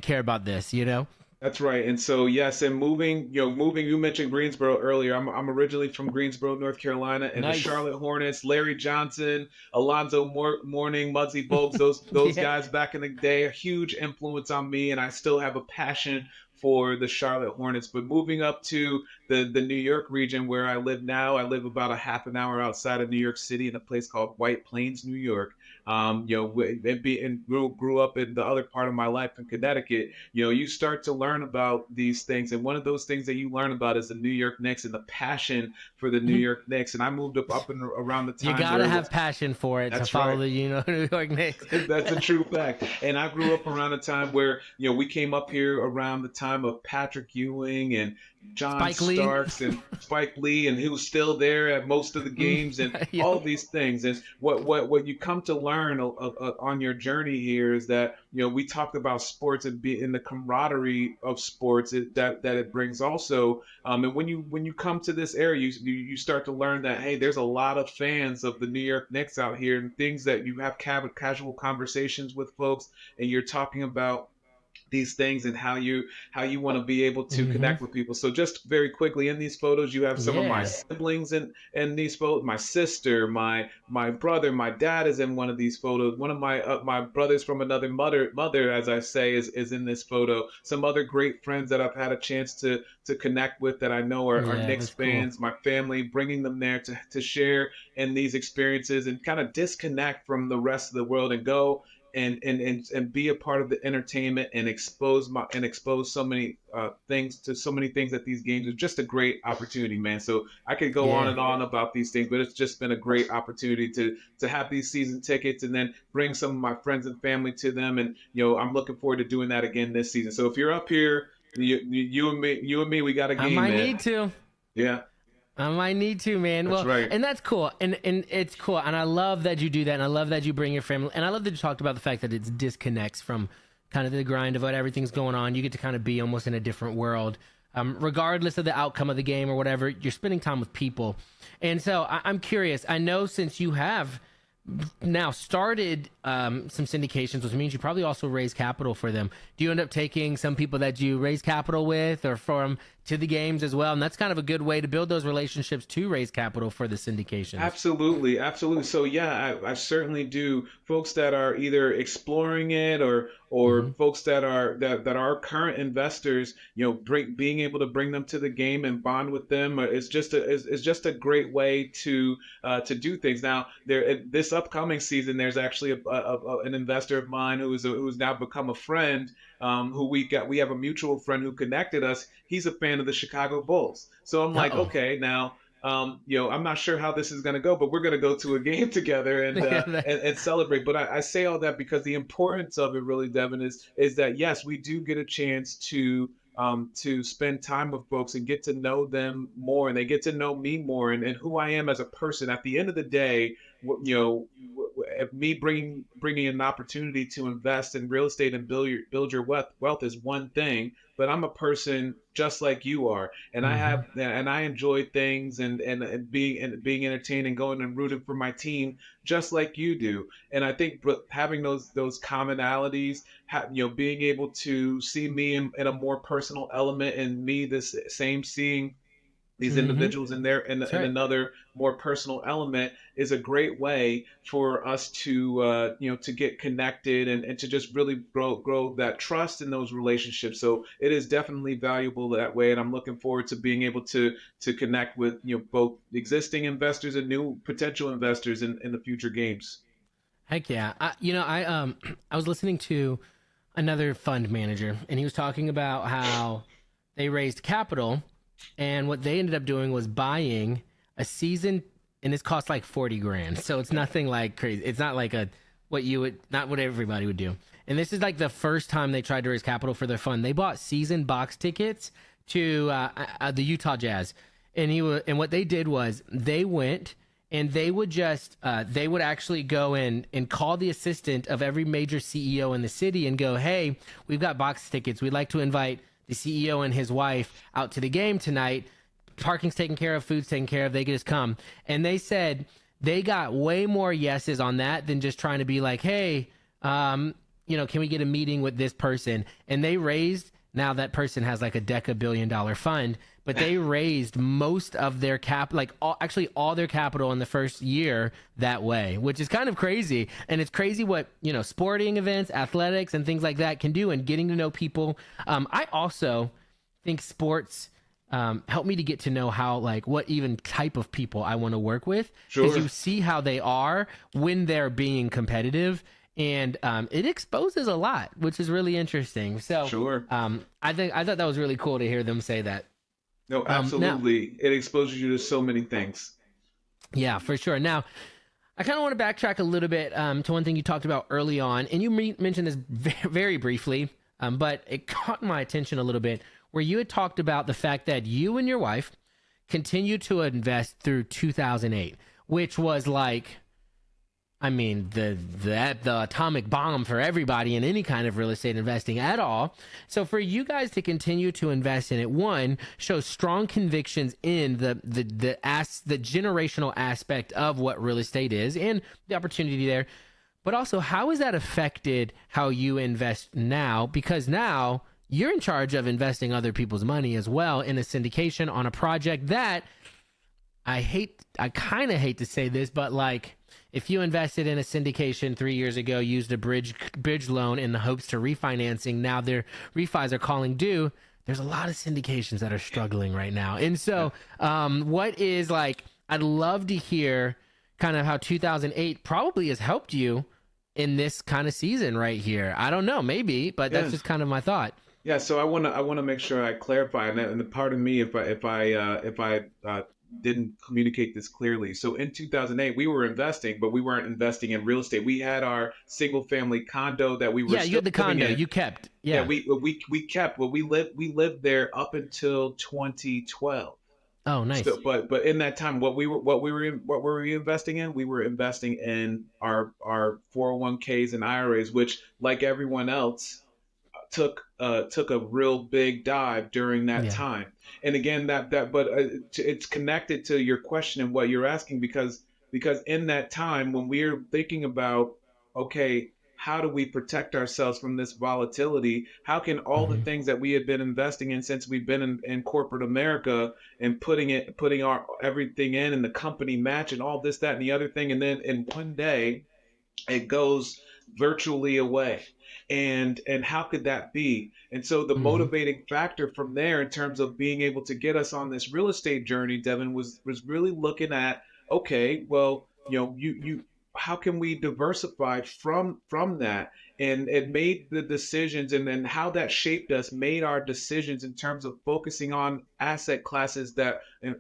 care about this. You know. that's right. And so, yes, and moving, you mentioned Greensboro earlier. I'm originally from Greensboro, North Carolina, and the Nice. Charlotte Hornets, Larry Johnson, Alonzo Mourning, Muggsy Bogues, those Yeah. guys back in the day, a huge influence on me, and I still have a passion for the Charlotte Hornets. But moving up to the New York region where I live now, I live about a half an hour outside of New York City in a place called White Plains, New York. And grew up in the other part of my life in Connecticut. You start to learn about these things, and one of those things that you learn about is the New York Knicks and the passion for the New York Knicks. And I moved up and around the You time where gotta it have was. passion for it to That's follow right. the New York Knicks. That's a true fact. And I grew up around a time where, we came up here around the time of Patrick Ewing and John Spike Lee. Starks and Spike Lee, and he was still there at most of the games, and all Yep. of these things. And what you come to learn on your journey here is that, we talked about sports and be in the camaraderie of sports that it brings also. And when you come to this area, you start to learn that, hey, there's a lot of fans of the New York Knicks out here, and things that you have casual conversations with folks, and you're talking about these things and how you want to be able to Mm-hmm. connect with people. So just very quickly, in these photos, you have some of my Yeah. siblings in these photos. My sister, my brother, my dad is in one of these photos. One of my brothers from another mother, as I say, is in this photo. Some other great friends that I've had a chance to connect with that I know are Yeah, Knicks that's cool. fans. My family, bringing them there to share in these experiences and kind of disconnect from the rest of the world and go and be a part of the entertainment and expose so many things at these games. It's just a great opportunity, man. So I could go on Yeah. and on about these things, but it's just been a great opportunity to have these season tickets and then bring some of my friends and family to them. And I'm looking forward to doing that again this season. So if you're up here, you and me, we got a I game, might man. need to. Yeah, I might need to, man. that's Well, right. and that's cool. And it's cool. And I love that you do that. And I love that you bring your family. And I love that you talked about the fact that it disconnects from kind of the grind of what everything's going on. You get to kind of be almost in a different world. Regardless of the outcome of the game or whatever, you're spending time with people. And so I'm curious. I know since you have now started some syndications, which means you probably also raise capital for them. Do you end up taking some people that you raise capital with or from to the games as well? And that's kind of a good way to build those relationships to raise capital for the syndications. Absolutely, absolutely. So yeah, I certainly do. Folks that are either exploring it or Hmm. folks that are current investors, being able to bring them to the game and bond with them is just a great way to do things. Now, this upcoming season, there's actually an investor of mine who's now become a friend. Who we have a mutual friend who connected us. He's a fan of the Chicago Bulls. So I'm like, Uh-oh. okay, now I'm not sure how this is going to go, but we're going to go to a game together and celebrate. But I say all that because the importance of it really, Devin, is that yes, we do get a chance to to spend time with folks and get to know them more, and they get to know me more, and who I am as a person. At the end of the day, me bringing an opportunity to invest in real estate and build your wealth is one thing, but I'm a person just like you are, and Mm-hmm. I enjoy things and being entertained and going and rooting for my team just like you do. And I think having those commonalities, being able to see me in a more personal element, and me this same seeing these Mm-hmm. individuals in there That's in right. another more personal element, is a great way for us to to get connected, and to just really grow that trust in those relationships. So it is definitely valuable that way, and I'm looking forward to being able to connect with both existing investors and new potential investors in the future games. Heck yeah. I was listening to another fund manager, and he was talking about how they raised capital, and what they ended up doing was buying a season, and this cost like 40 grand. So it's nothing like crazy. It's not like a what you would not what everybody would do. And this is like the first time they tried to raise capital for their fund. They bought season box tickets to the Utah Jazz, and and what they did was they went and they would actually go in and call the assistant of every major CEO in the city and go, hey, we've got box tickets, we'd like to invite the CEO and his wife out to the game tonight. Parking's taken care of, food's taken care of, they can just come. And they said they got way more yeses on that than just trying to be like, hey, can we get a meeting with this person? And they raised, now that person has like a deca-billion-dollar fund, but they raised most of their actually all their capital in the first year that way, which is kind of crazy. And it's crazy what sporting events, athletics, and things like that can do, and getting to know people. I also think sports help me to get to know how, like, what even type of people I want to work with, because Sure. you see how they are when they're being competitive, and it exposes a lot, which is really interesting. So Sure. I thought that was really cool to hear them say that. No, Now, absolutely. It exposes you to so many things. yeah, for sure. Now, I kind of want to backtrack a little bit to one thing you talked about early on, and you mentioned this very briefly, but it caught my attention a little bit, where you had talked about the fact that you and your wife continued to invest through 2008, which was like, I mean, the atomic bomb for everybody in any kind of real estate investing at all. So for you guys to continue to invest in it, one, shows strong convictions in the generational aspect of what real estate is and the opportunity there. But also, how has that affected how you invest now? Because now you're in charge of investing other people's money as well in a syndication on a project that I kind of hate to say this, but like, if you invested in a syndication 3 years ago, used a bridge loan in the hopes to refinancing, now their refis are calling due. There's a lot of syndications that are struggling right now. And Yeah. so, what is like, I'd love to hear kind of how 2008 probably has helped you in this kind of season right here. I don't know, maybe, but that's Yeah. just kind of my thought. Yeah, so I want to make sure I clarify, and the part of me, if I didn't communicate this clearly. So in 2008, we were investing, but we weren't investing in real estate. We had our single family condo that we were Yeah, you still had the living condo in. you kept. Yeah, Yeah. we kept, well, we lived there up until 2012. Oh, nice. So, but in that time, what were we investing in? We were investing in our 401ks and IRAs, which, like everyone else, took a real big dive during that Yeah. time. And again, but it's connected to your question and what you're asking, because in that time when we're thinking about, okay, how do we protect ourselves from this volatility? How can all the Hmm. things that we had been investing in since we've been in corporate America, and putting our everything in, and the company match and all this, that, and the other thing, and then in one day it goes virtually away, and how could that be? And so the Hmm. motivating factor from there, in terms of being able to get us on this real estate journey, Devin, was really looking at, okay, well, you how can we diversify from that? And it made the decisions, and then how that shaped us made our decisions in terms of focusing on asset classes that, and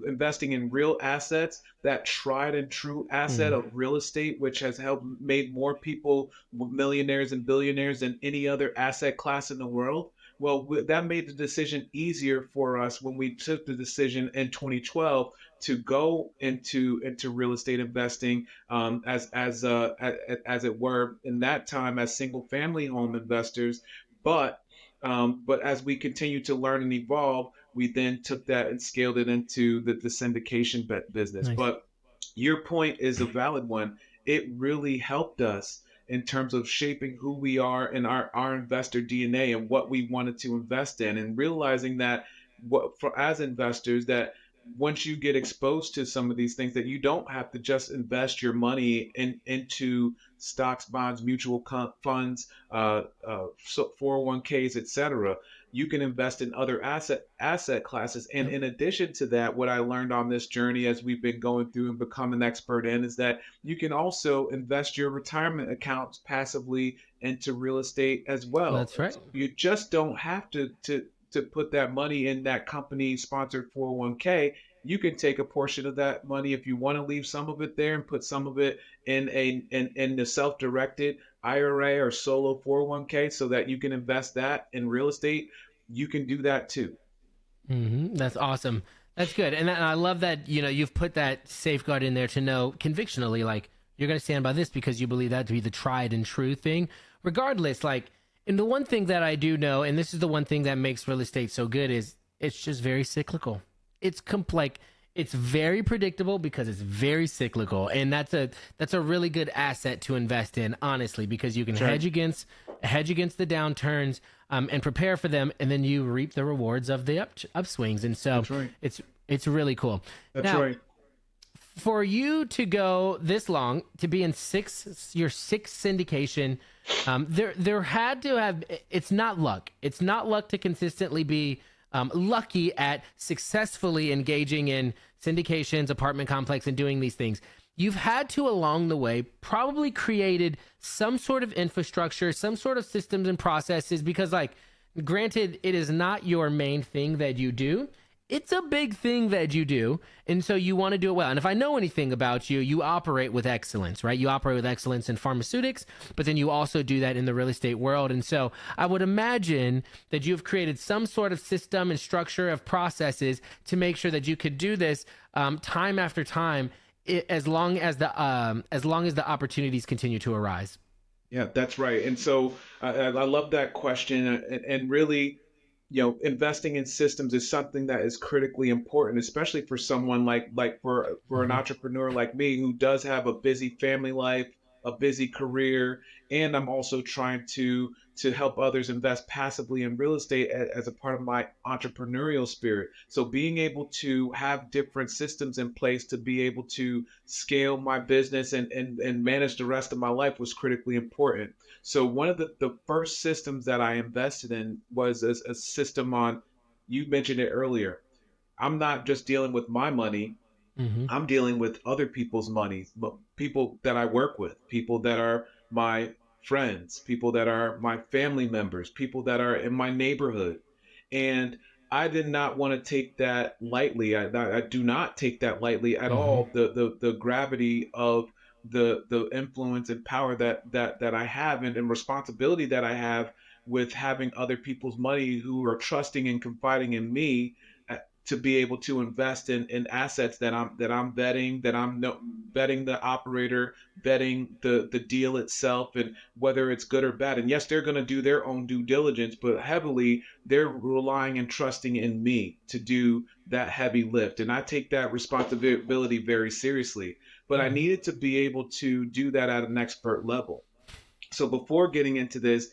investing in real assets, that tried and true asset Hmm. of real estate, which has helped made more people millionaires and billionaires than any other asset class in the world. Well, that made the decision easier for us when we took the decision in 2012 to go into real estate investing, as it were in that time as single family home investors. But but as we continue to learn and evolve, we then took that and scaled it into the syndication business. Nice. But your point is a valid one. It really helped us in terms of shaping who we are and our investor DNA and what we wanted to invest in, and realizing that what for as investors, that once you get exposed to some of these things, that you don't have to just invest your money into stocks, bonds, mutual funds, 401ks, etc. You can invest in other asset classes. And Yep. in addition to that, what I learned on this journey as we've been going through and become an expert in is that you can also invest your retirement accounts passively into real estate as well. That's right. You just don't have to put that money in that company sponsored 401k. You can take a portion of that money if you want to leave some of it there and put some of it in the self-directed IRA or solo 401k so that you can invest that in real estate. You can do that too. That's awesome. That's good. And I love that, you've put that safeguard in there to know convictionally, like, you're going to stand by this because you believe that to be the tried and true thing. Regardless, like, and the one thing that I do know, and this is the one thing that makes real estate so good, is it's just very cyclical. Like, it's very predictable because it's very cyclical, and that's a really good asset to invest in, honestly, because you can That's right. hedge against the downturns, and prepare for them, and then you reap the rewards of the upswings. And so That's right. it's really cool. That's Now, right. for you to go this long, to be in your sixth syndication, there had to have, it's not luck. It's not luck to consistently be lucky at successfully engaging in syndications, apartment complex, and doing these things. You've had to, along the way, probably created some sort of infrastructure, some sort of systems and processes, because, like, granted, it is not your main thing that you do. It's a big thing that you do, and so you want to do it well. And if I know anything about you, you operate with excellence, right? You operate with excellence in pharmaceutics, but then you also do that in the real estate world. And so I would imagine that you've created some sort of system and structure of processes to make sure that you could do this time after time, as long as the opportunities continue to arise. Yeah, that's right. And so I love that question. And really, investing in systems is something that is critically important, especially for someone for an Mhm. entrepreneur like me who does have a busy family life, a busy career, and I'm also trying to help others invest passively in real estate as a part of my entrepreneurial spirit. So being able to have different systems in place to be able to scale my business and manage the rest of my life was critically important. So one of the first systems that I invested in was a system on, you mentioned it earlier. I'm not just dealing with my money, Hmm. I'm dealing with other people's money, but people that I work with, people that are my friends, people that are my family members, people that are in my neighborhood. And I did not want to take that lightly. I do not take that lightly at Hmm. all. The gravity of the influence and power that I have, and responsibility that I have with having other people's money who are trusting and confiding in me, to be able to invest in assets that I'm vetting, that I'm no, vetting the operator, vetting the deal itself, and whether it's good or bad. And yes, they're going to do their own due diligence, but heavily they're relying and trusting in me to do that heavy lift. And I take that responsibility very seriously. But I Hmm. needed to be able to do that at an expert level. So before getting into this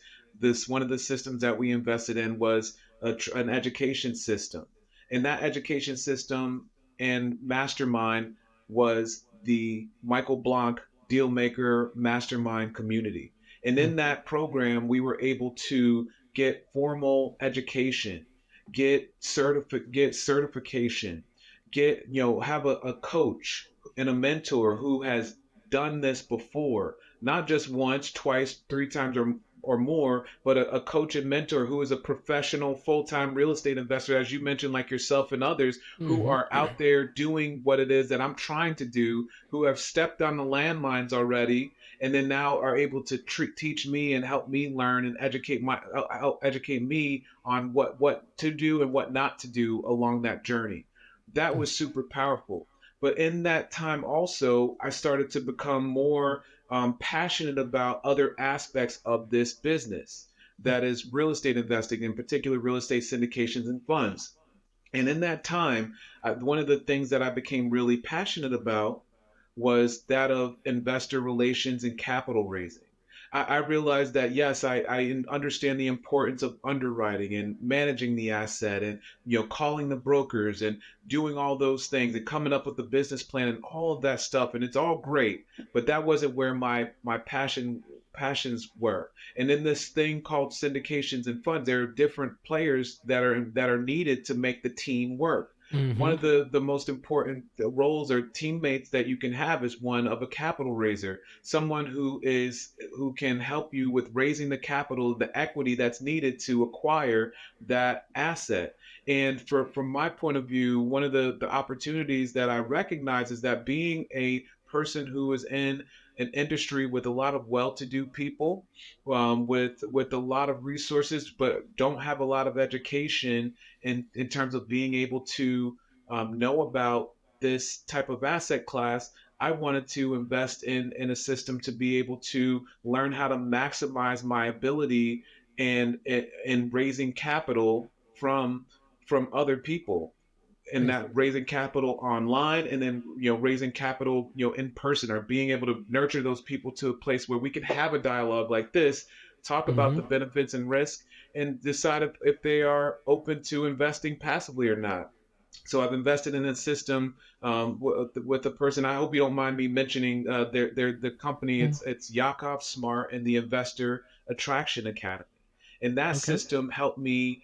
one of the systems that we invested in was an education system, and that education system and mastermind was the Michael Blanc Dealmaker Mastermind Community. And in that program, we were able to get formal education, get certification, have a coach and a mentor who has done this before, not just once, twice, three times, or or more, but a coach and mentor who is a professional full-time real estate investor, as you mentioned, like yourself and others who Mm-hmm. are out there doing what it is that I'm trying to do, who have stepped on the landmines already, and then now are able to teach me and help me learn and help educate me on what to do and what not to do along that journey. That was super powerful. But in that time also, I started to become more passionate about other aspects of this business, that is real estate investing, in particular real estate syndications and funds. And in that time, one of the things that I became really passionate about was that of investor relations and capital raising. I realized that yes, I understand the importance of underwriting and managing the asset, and calling the brokers and doing all those things and coming up with the business plan and all of that stuff, and it's all great, but that wasn't where my passions were. And in this thing called syndications and funds, there are different players that are needed to make the team work. One Mm-hmm. of the most important roles or teammates that you can have is one of a capital raiser, someone who can help you with raising the capital, the equity that's needed to acquire that asset. And from my point of view, one of the opportunities that I recognize is that being a person who is in an industry with a lot of well-to-do people, with a lot of resources, but don't have a lot of education in terms of being able to know about this type of asset class. I wanted to invest in a system to be able to learn how to maximize my ability and in raising capital from other people, and Nice. that raising capital online, and then raising capital in person, or being able to nurture those people to a place where we can have a dialogue like this, talk about Mm-hmm. the benefits and risk, and decide if they are open to investing passively or not. So I've invested in a system with a person. I hope you don't mind me mentioning the company. It's Yakov Smart and the Investor Attraction Academy, and that Okay. system helped me.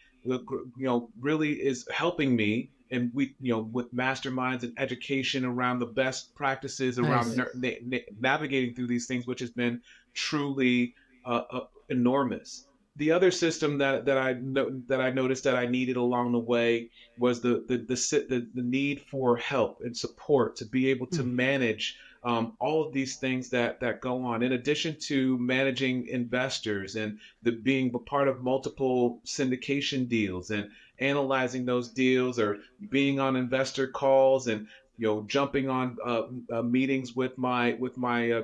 Really is helping me, and we with masterminds and education around the best practices around Nice. navigating through these things, which has been truly enormous. The other system that I noticed that I needed along the way was the need for help and support to be able to Mm. manage all of these things that go on, in addition to managing investors and being a part of multiple syndication deals and analyzing those deals, or being on investor calls, and jumping on meetings with my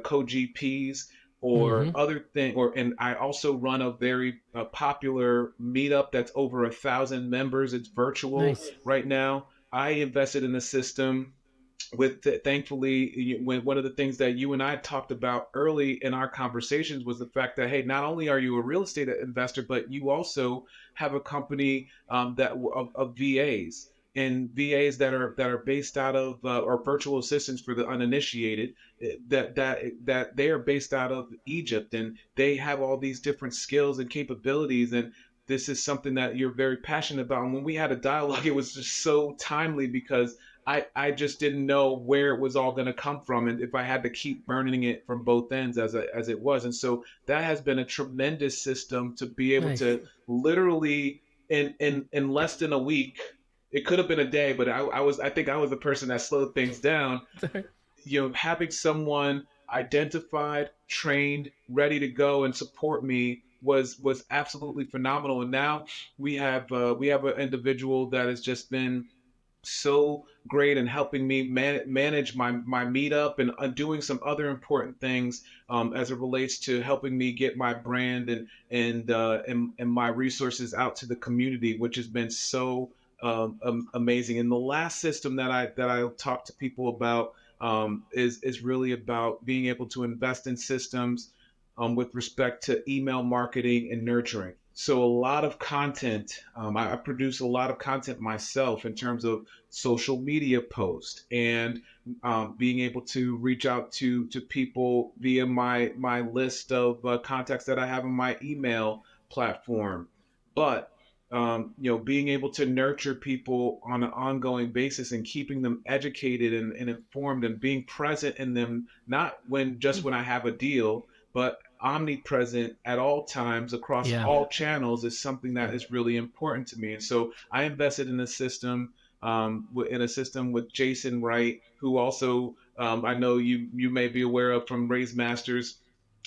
co-GPs, or Mm-hmm. other thing. Or and I also run a very popular meetup that's over 1,000 members. It's virtual Nice. right now. I invested in the system thankfully, when one of the things that you and I talked about early in our conversations was the fact that, hey, not only are you a real estate investor, but you also have a company of VAs, and VAs that are based out of, or virtual assistants for the uninitiated, that they are based out of Egypt, and they have all these different skills and capabilities. And this is something that you're very passionate about. And when we had a dialogue, it was just so timely, because I just didn't know where it was all going to come from, and if I had to keep burning it from both ends as it was. And so that has been a tremendous system to be able Nice. to literally in less than a week. It could have been a day, but I think I was the person that slowed things down. Having someone identified, trained, ready to go and support me was absolutely phenomenal. And now we have an individual that has just been so great in helping me manage my meetup, and doing some other important things as it relates to helping me get my brand and my resources out to the community, which has been so amazing. And the last system that I talk to people about is really about being able to invest in systems with respect to email marketing and nurturing. So a lot of content. I produce a lot of content myself in terms of social media posts, and being able to reach out to people via my list of contacts that I have in my email platform. But being able to nurture people on an ongoing basis, and keeping them educated and informed, and being present in them, not when I have a deal, but omnipresent at all times across Yeah. all channels is something that is really important to me. And so I invested in a system, with Jason Wright, who also, I know you may be aware of from Raise Masters.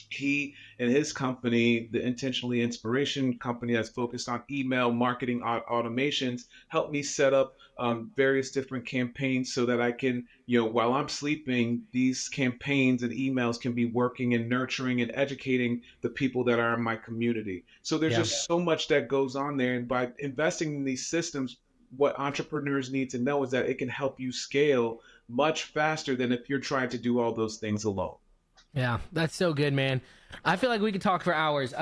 He and his company, the Intentionally Inspiration company that's focused on email marketing automations, helped me set up various different campaigns so that I can, while I'm sleeping, these campaigns and emails can be working and nurturing and educating the people that are in my community. So there's Yeah. just so much that goes on there. And by investing in these systems, what entrepreneurs need to know is that it can help you scale much faster than if you're trying to do all those things alone. Yeah, that's so good, man. I feel like we could talk for hours.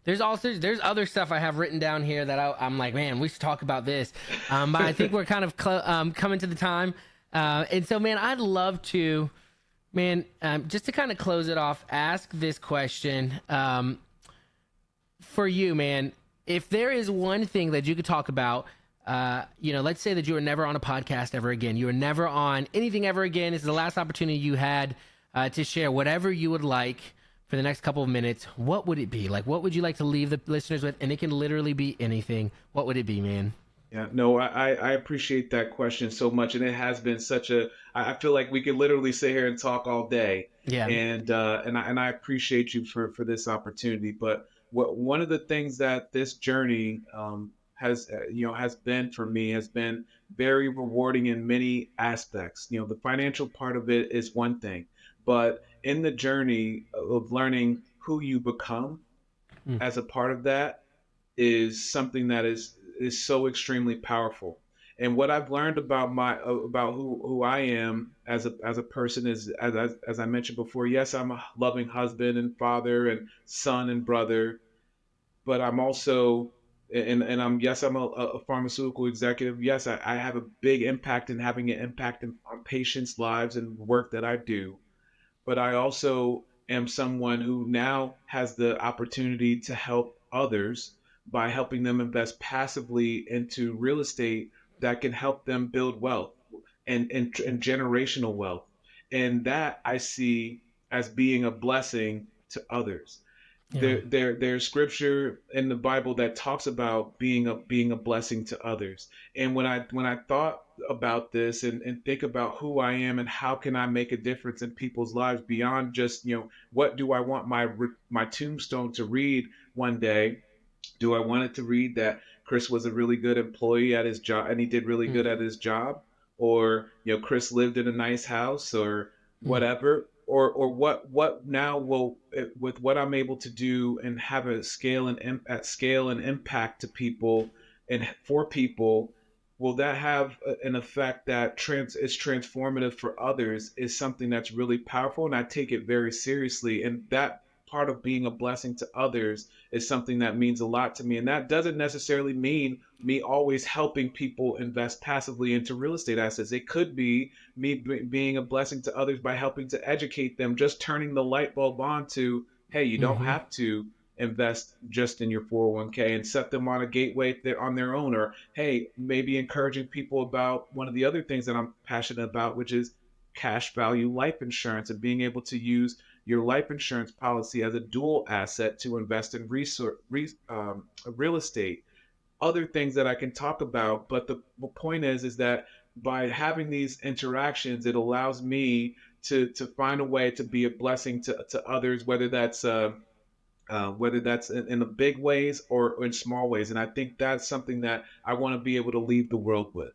There's other stuff I have written down here that I'm like, man, we should talk about this. But I think we're kind of coming to the time, and so, man, I'd love to, man, just to kind of close it off, ask this question for you, man. If there is one thing that you could talk about, let's say that you were never on a podcast ever again, you were never on anything ever again. It's the last opportunity you had to share whatever you would like for the next couple of minutes. What would it be? Like, what would you like to leave the listeners with? And it can literally be anything. What would it be, man? Yeah, no, I appreciate that question so much, and it has been such a. I feel like we could literally sit here and talk all day, Yeah. and I appreciate you for this opportunity. But one of the things that this journey has been for me has been very rewarding in many aspects. The financial part of it is one thing, but in the journey of learning who you become Mm. as a part of that is something that is so extremely powerful. And what I've learned about who I am as a person is, as I mentioned before, yes, I'm a loving husband and father and son and brother, but I'm also, and I'm a pharmaceutical executive. Yes, I have a big impact in having an impact on patients' lives and work that I do, but I also am someone who now has the opportunity to help others by helping them invest passively into real estate that can help them build wealth and generational wealth. And that I see as being a blessing to others. Yeah. There's scripture in the Bible that talks about being a blessing to others. And when I thought about this and think about who I am and how can I make a difference in people's lives beyond just, what do I want my tombstone to read one day? Do I want it to read that Chris was a really good employee at his job and he did really Mm. good at his job? Or, Chris lived in a nice house or Mm. whatever? Or what now will, with what I'm able to do and have a at scale and impact to people and for people, will that have an effect that is transformative for others is something that's really powerful, and I take it very seriously. And that part of being a blessing to others is something that means a lot to me. And that doesn't necessarily mean me always helping people invest passively into real estate assets. It could be me being a blessing to others by helping to educate them, just turning the light bulb on to, hey, you don't Mm-hmm. have to invest just in your 401k, and set them on a gateway on their own. Or, hey, maybe encouraging people about one of the other things that I'm passionate about, which is cash value life insurance and being able to use your life insurance policy as a dual asset to invest in real estate, other things that I can talk about. But the point is that by having these interactions, it allows me to find a way to be a blessing to others, whether that's in the big ways or in small ways. And I think that's something that I want to be able to leave the world with.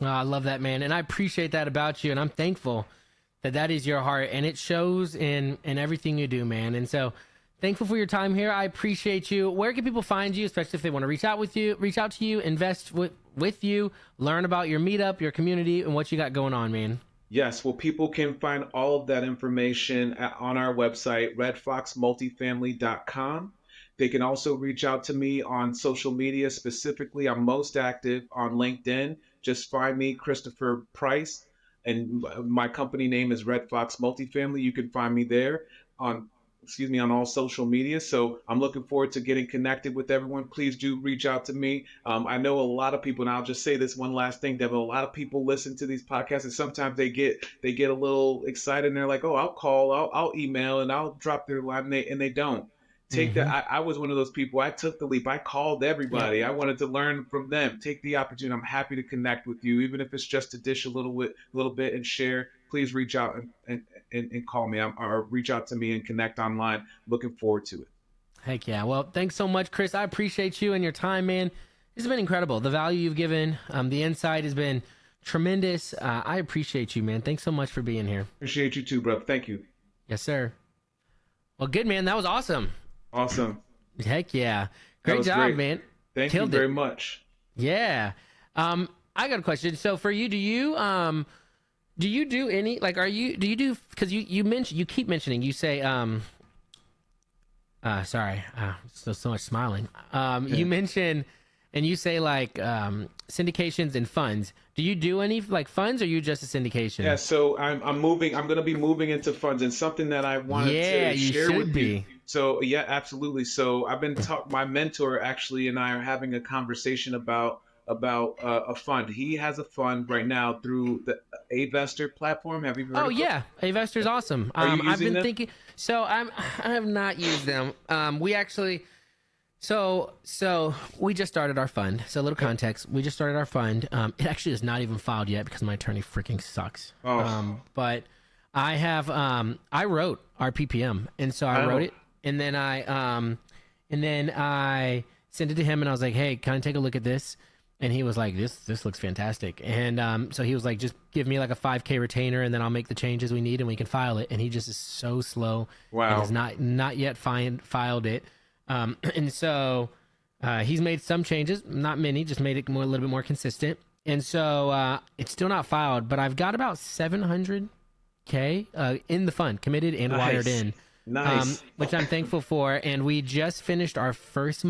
Oh, I love that, man, and I appreciate that about you, and I'm thankful that that is your heart, and it shows in everything you do, man. And so, thankful for your time here. I appreciate you. Where can people find you, especially if they want to reach out to you, invest with you, learn about your meetup, your community, and what you got going on, man? Yes, well, people can find all of that information on our website, redfoxmultifamily.com. They can also reach out to me on social media. Specifically, I'm most active on LinkedIn. Just find me, Christopher Price, and my company name is Red Fox Multifamily. You can find me there. On excuse me, on all social media. So I'm looking forward to getting connected with everyone. Please do reach out to me. I know a lot of people, and I'll just say this one last thing, Devin. A lot of people listen to these podcasts, and sometimes they get a little excited, and they're like, "Oh, I'll call, I'll email, and I'll drop their line," and they don't. Take that. Mm-hmm. I was one of those people. I took the leap. I called Yep. everybody. I wanted to learn from them. Take the opportunity. I'm happy to connect with you, even if it's just to dish a little bit and share. Please reach out and call me. Or reach out to me and connect online. Looking forward to it. Heck yeah. Well, thanks so much, Chris. I appreciate you and your time, man. This has been incredible. The value you've given, the insight has been tremendous. I appreciate you, man. Thanks so much for being here. Appreciate you too, bro. Thank you. Yes, sir. Well, good, man. That was awesome. Awesome. Heck yeah. That Great was job, great. man. Thank you Killed very it. much. Yeah. I got a question. So for you, do you do any, like, do you do, because you mentioned, you keep mentioning, you say, sorry, so much smiling. You mention, and you say like, syndications and funds. Do you do any like funds, or you just a syndication? Yeah, so I'm moving. I'm going to be moving into funds, and something that I wanted Yeah, to you share should with be. you. So yeah, absolutely. So I've been my mentor actually and I are having a conversation about a fund. He has a fund right now through the Avestor platform. Have you heard Oh of it? yeah, Avestor's awesome. Are you I've using been them? thinking. So I have not used them. We actually. So we just started our fund. So a little context. We just started our fund. It actually is not even filed yet because my attorney freaking sucks. Oh. But I have I wrote our PPM, and so I Oh. wrote it, and then I sent it to him, and I was like, hey, can I take a look at this? And he was like, this looks fantastic. And so he was like, just give me like a 5K retainer, and then I'll make the changes we need, and we can file it. And he just is so slow. Wow. And has not yet filed it. And so he's made some changes, not many, just made it a little bit more consistent. And so it's still not filed, but I've got about 700K in the fund, committed and Nice. wired in. Nice. Which I'm thankful for. And we just finished our first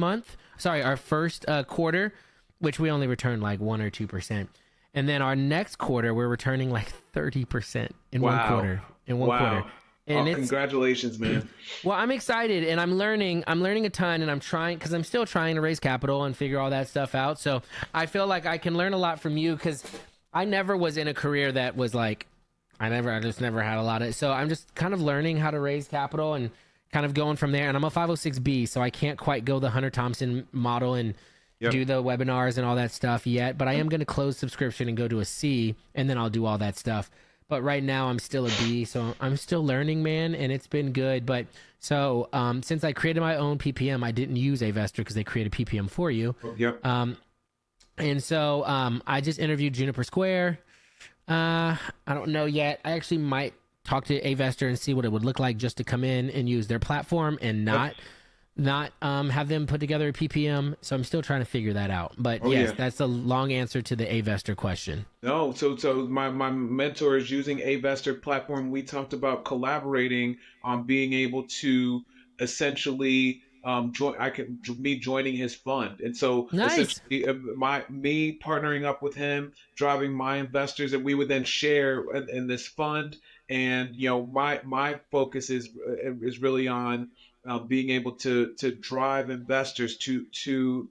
quarter, which we only returned like 1 or 2%. And then our next quarter, we're returning like 30% in one Wow. quarter. Wow. And Oh, it's, congratulations, man. well, I'm excited, and I'm learning a ton, and I'm trying, because I'm still trying to raise capital and figure all that stuff out. So I feel like I can learn a lot from you, because I never was in a career that was like, I just never had a lot of, so I'm just kind of learning how to raise capital and kind of going from there. And I'm a 506B, so I can't quite go the Hunter Thompson model and Yep. do the webinars and all that stuff yet, but I am going to close subscription and go to a C, and then I'll do all that stuff. But right now I'm still a B, so I'm still learning, man, and it's been good. But so since I created my own PPM, I didn't use Avestor because they create a PPM for you. Yep. And so I just interviewed Juniper Square. I don't know yet. I actually might talk to Avestor and see what it would look like just to come in and use their platform and not have them put together a PPM. So I'm still trying to figure that out. But yes, yeah. that's the long answer to the Avestor question. No, so my mentor is using Avestor platform. We talked about collaborating on being able to essentially me joining his fund, and so Nice. essentially me partnering up with him, driving my investors, and we would then share in this fund. And my focus is really on being able to drive investors to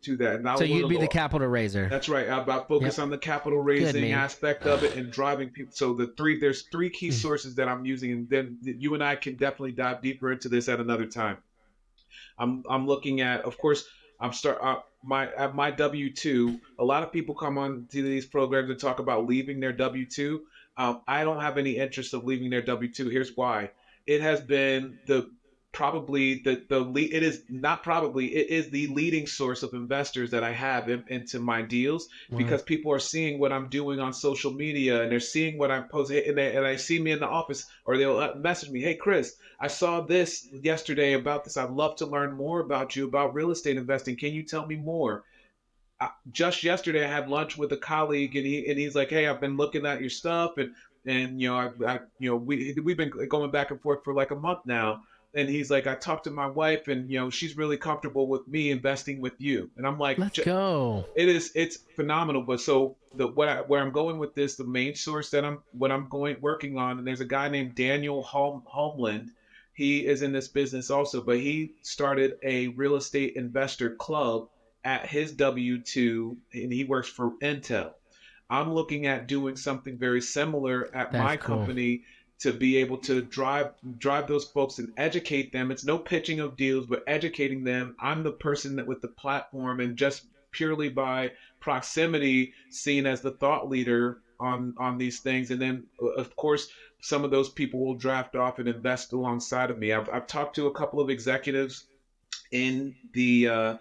that. And So you'd be the capital raiser. That's right. About focus on the capital raising man. aspect of it and driving people. So there's three key sources that I'm using, and then you and I can definitely dive deeper into this at another time. I'm looking at, of course, my W-2. A lot of people come on to these programs and talk about leaving their W-2. I don't have any interest of leaving their W-2. Here's why. It has been it is the leading source of investors that I have into my deals, because people are seeing what I'm doing on social media, and they're seeing what I'm posting, and they see me in the office, or they'll message me, hey Chris, I saw this yesterday about this. I'd love to learn more about you, about real estate investing. Can you tell me more? Just yesterday I had lunch with a colleague, and he's like, hey, I've been looking at your stuff, and we've been going back and forth for like a month now. And he's like, I talked to my wife, and she's really comfortable with me investing with you. And I'm like, Let's go. it's phenomenal. But so where I'm going with this, the main source that I'm working on, and there's a guy named Daniel Homeland. he is in this business also, but he started a real estate investor club at his W-2, and he works for Intel. I'm looking at doing something very similar at That's my cool. company to be able to drive those folks and educate them. It's no pitching of deals, but educating them. I'm the person that with the platform, and just purely by proximity, seen as the thought leader on these things. And then of course some of those people will draft off and invest alongside of me. I've talked to a couple of executives in the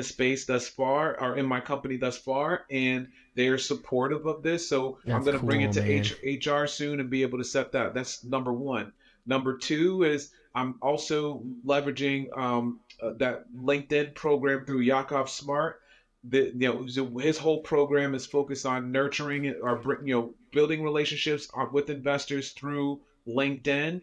space thus far, or in my company thus far, and they are supportive of this. So I'm That's going to bring it cool, to man. HR soon and be able to set that. That's number one. Number two is I'm also leveraging that LinkedIn program through Yakov Smart. So his whole program is focused on nurturing it, or building relationships with investors through LinkedIn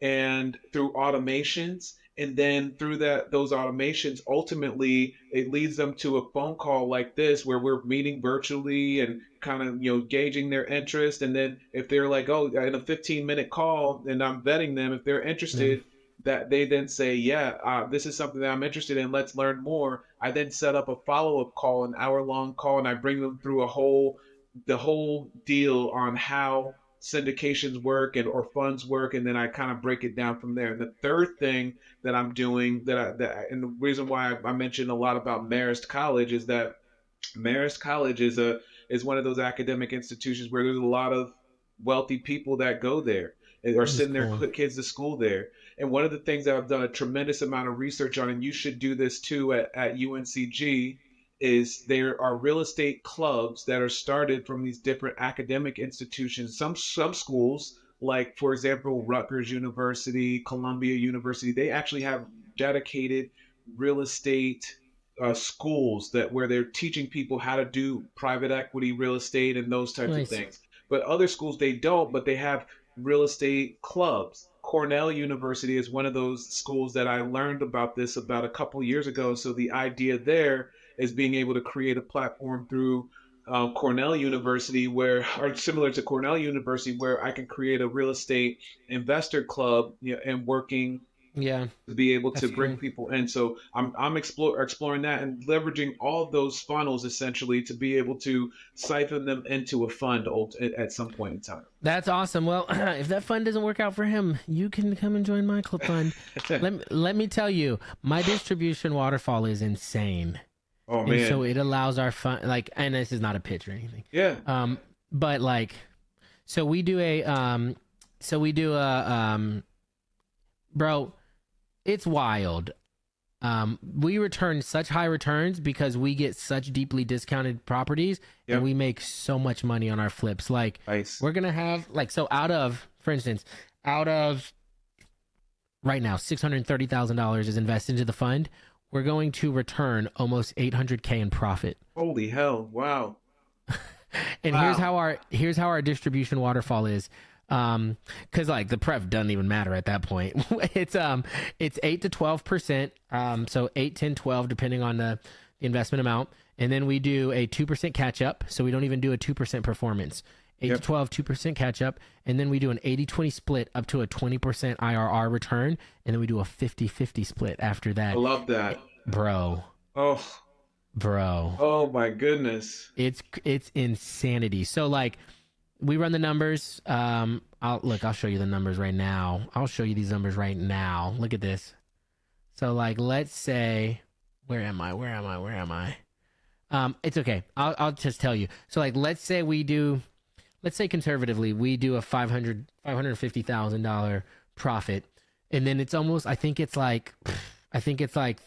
and through automations, and then through those automations, ultimately it leads them to a phone call like this, where we're meeting virtually and kind of gauging their interest. And then if they're like, oh, in a 15-minute call, and I'm vetting them, if they're Then interested, that they then say, yeah, this is something that I'm interested in, let's learn more. I then set up a follow-up call, an hour-long call, and I bring them through the whole deal on how syndications work and or funds work, and then I kind of break it down from there. And the third thing that I'm doing, and the reason why I mentioned a lot about Marist College, is that Marist College is one of those academic institutions where there's a lot of wealthy people that go there and are that's sending their cool. kids to school there. And one of the things that I've done a tremendous amount of research on, and you should do this too at UNCG, is there are real estate clubs that are started from these different academic institutions. Some schools, like for example Rutgers University, Columbia University, they actually have dedicated real estate schools that where they're teaching people how to do private equity real estate and those types of Nice. things. But other schools they don't, but they have real estate clubs. Cornell University is one of those schools that I learned about this about a couple years ago. So the idea there is being able to create a platform through Cornell University, where, or similar to Cornell University, where I can create a real estate investor club, and working Yeah, to be able to that's bring cool. people in. So I'm exploring that and leveraging all of those funnels essentially to be able to siphon them into a fund at some point in time. That's awesome. Well, if that fund doesn't work out for him, you can come and join my club fund. Let me tell you, my distribution waterfall is insane. Oh And so man, it allows our fund, like, and this is not a pitch or anything. yeah, But like, so we do a bro, it's wild. We return such high returns because we get such deeply discounted properties, and yep, we make so much money on our flips. Like, nice. we're gonna have, like, so out of, for instance, out of right now $630,000 is invested into the fund. We're going to return almost 800K in profit. Holy hell! Wow, And wow. here's how our distribution waterfall is. Because like the pref doesn't even matter at that point. It's 8 to 12%. So 8, 10, 12 depending on the investment amount. And then we do a 2% catch up. So we don't even do a 2% performance. 8 to Yep, 12, 2% catch up. And then we do an 80-20 split up to a 20% IRR return. And then we do a 50-50 split after I that. love that. Bro, Oh, bro. oh my goodness. It's insanity. So like we run the numbers. I'll show you the numbers right now. I'll show you these numbers right now. Look at this. So like let's say where am I? Where am I? Where am I? It's okay. I'll just tell you. So like let's say conservatively we do a $550,000 profit, and then it's almost I think it's like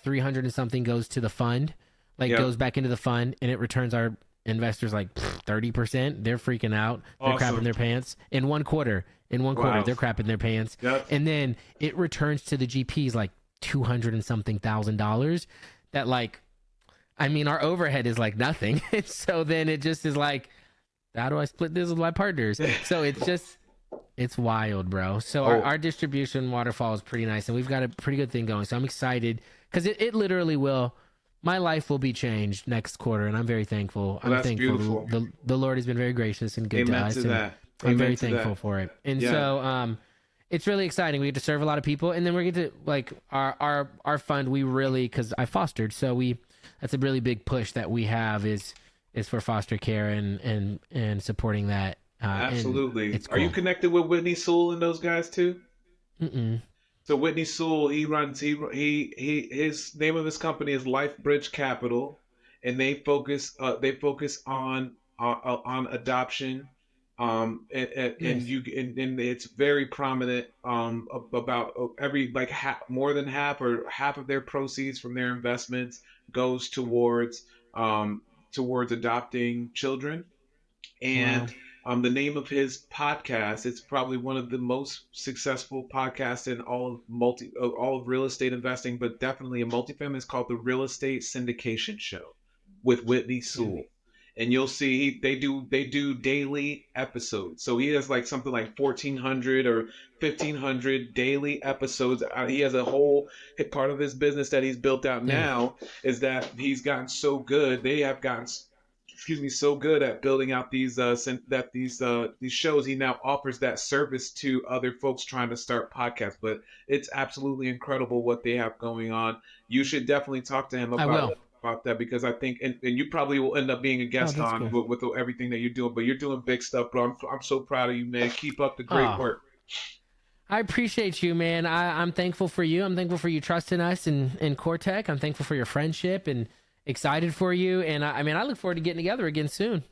300 and something goes to the fund, like Yep, goes back into the fund, and it returns our investors like 30%. They're freaking out. They're crapping awesome. their pants in one quarter. In one quarter, Wow. they're crapping their pants, Yep. and then it returns to the GPs like 200 and something thousand dollars. That like, I mean, our overhead is like nothing. So then it just is like, how do I split this with my partners? So it's wild, bro. So Oh, our distribution waterfall is pretty nice, and we've got a pretty good thing going. So I'm excited because it literally will. My life will be changed next quarter, and I'm very thankful. well, I'm that's thankful. beautiful. The Lord has been very gracious and good to Amen to us, and that. I'm Amen very to thankful that. for it. And Yeah. so it's really exciting. We get to serve a lot of people, and then we get to like our fund. We really, because I fostered, so we that's a really big push that we have is for foster care and supporting that. And Absolutely. it's Are you cool. connected with Whitney Sewell and those guys too? Mm-mm. So Whitney Sewell, his name of his company is Life Bridge Capital, and they focus on adoption, Nice. and it's very prominent about every like more than half of their proceeds from their investments goes towards adopting children. Wow. And the name of his podcast, it's probably one of the most successful podcasts in all of real estate investing, but definitely a multifamily. It's called the Real Estate Syndication Show with Whitney Yeah. Sewell. And you'll see they do daily episodes. So he has like something like 1,400 or 1,500 daily episodes. He has a whole part of his business that he's built out Yeah. now is that he's gotten so good. They have gotten, excuse me, so good at building out these shows. He now offers that service to other folks trying to start podcasts. But it's absolutely incredible what they have going on. You should definitely talk to him I will. about that, because I think, and you probably will end up being a Oh, guest that's on cool. with everything that you're doing. But you're doing big stuff, bro. I'm so proud of you, man. Keep up the great Oh, work. I appreciate you, man. I'm thankful for you. I'm thankful for you trusting us in Cortec. I'm thankful for your friendship and excited for you. And I mean, I look forward to getting together again soon.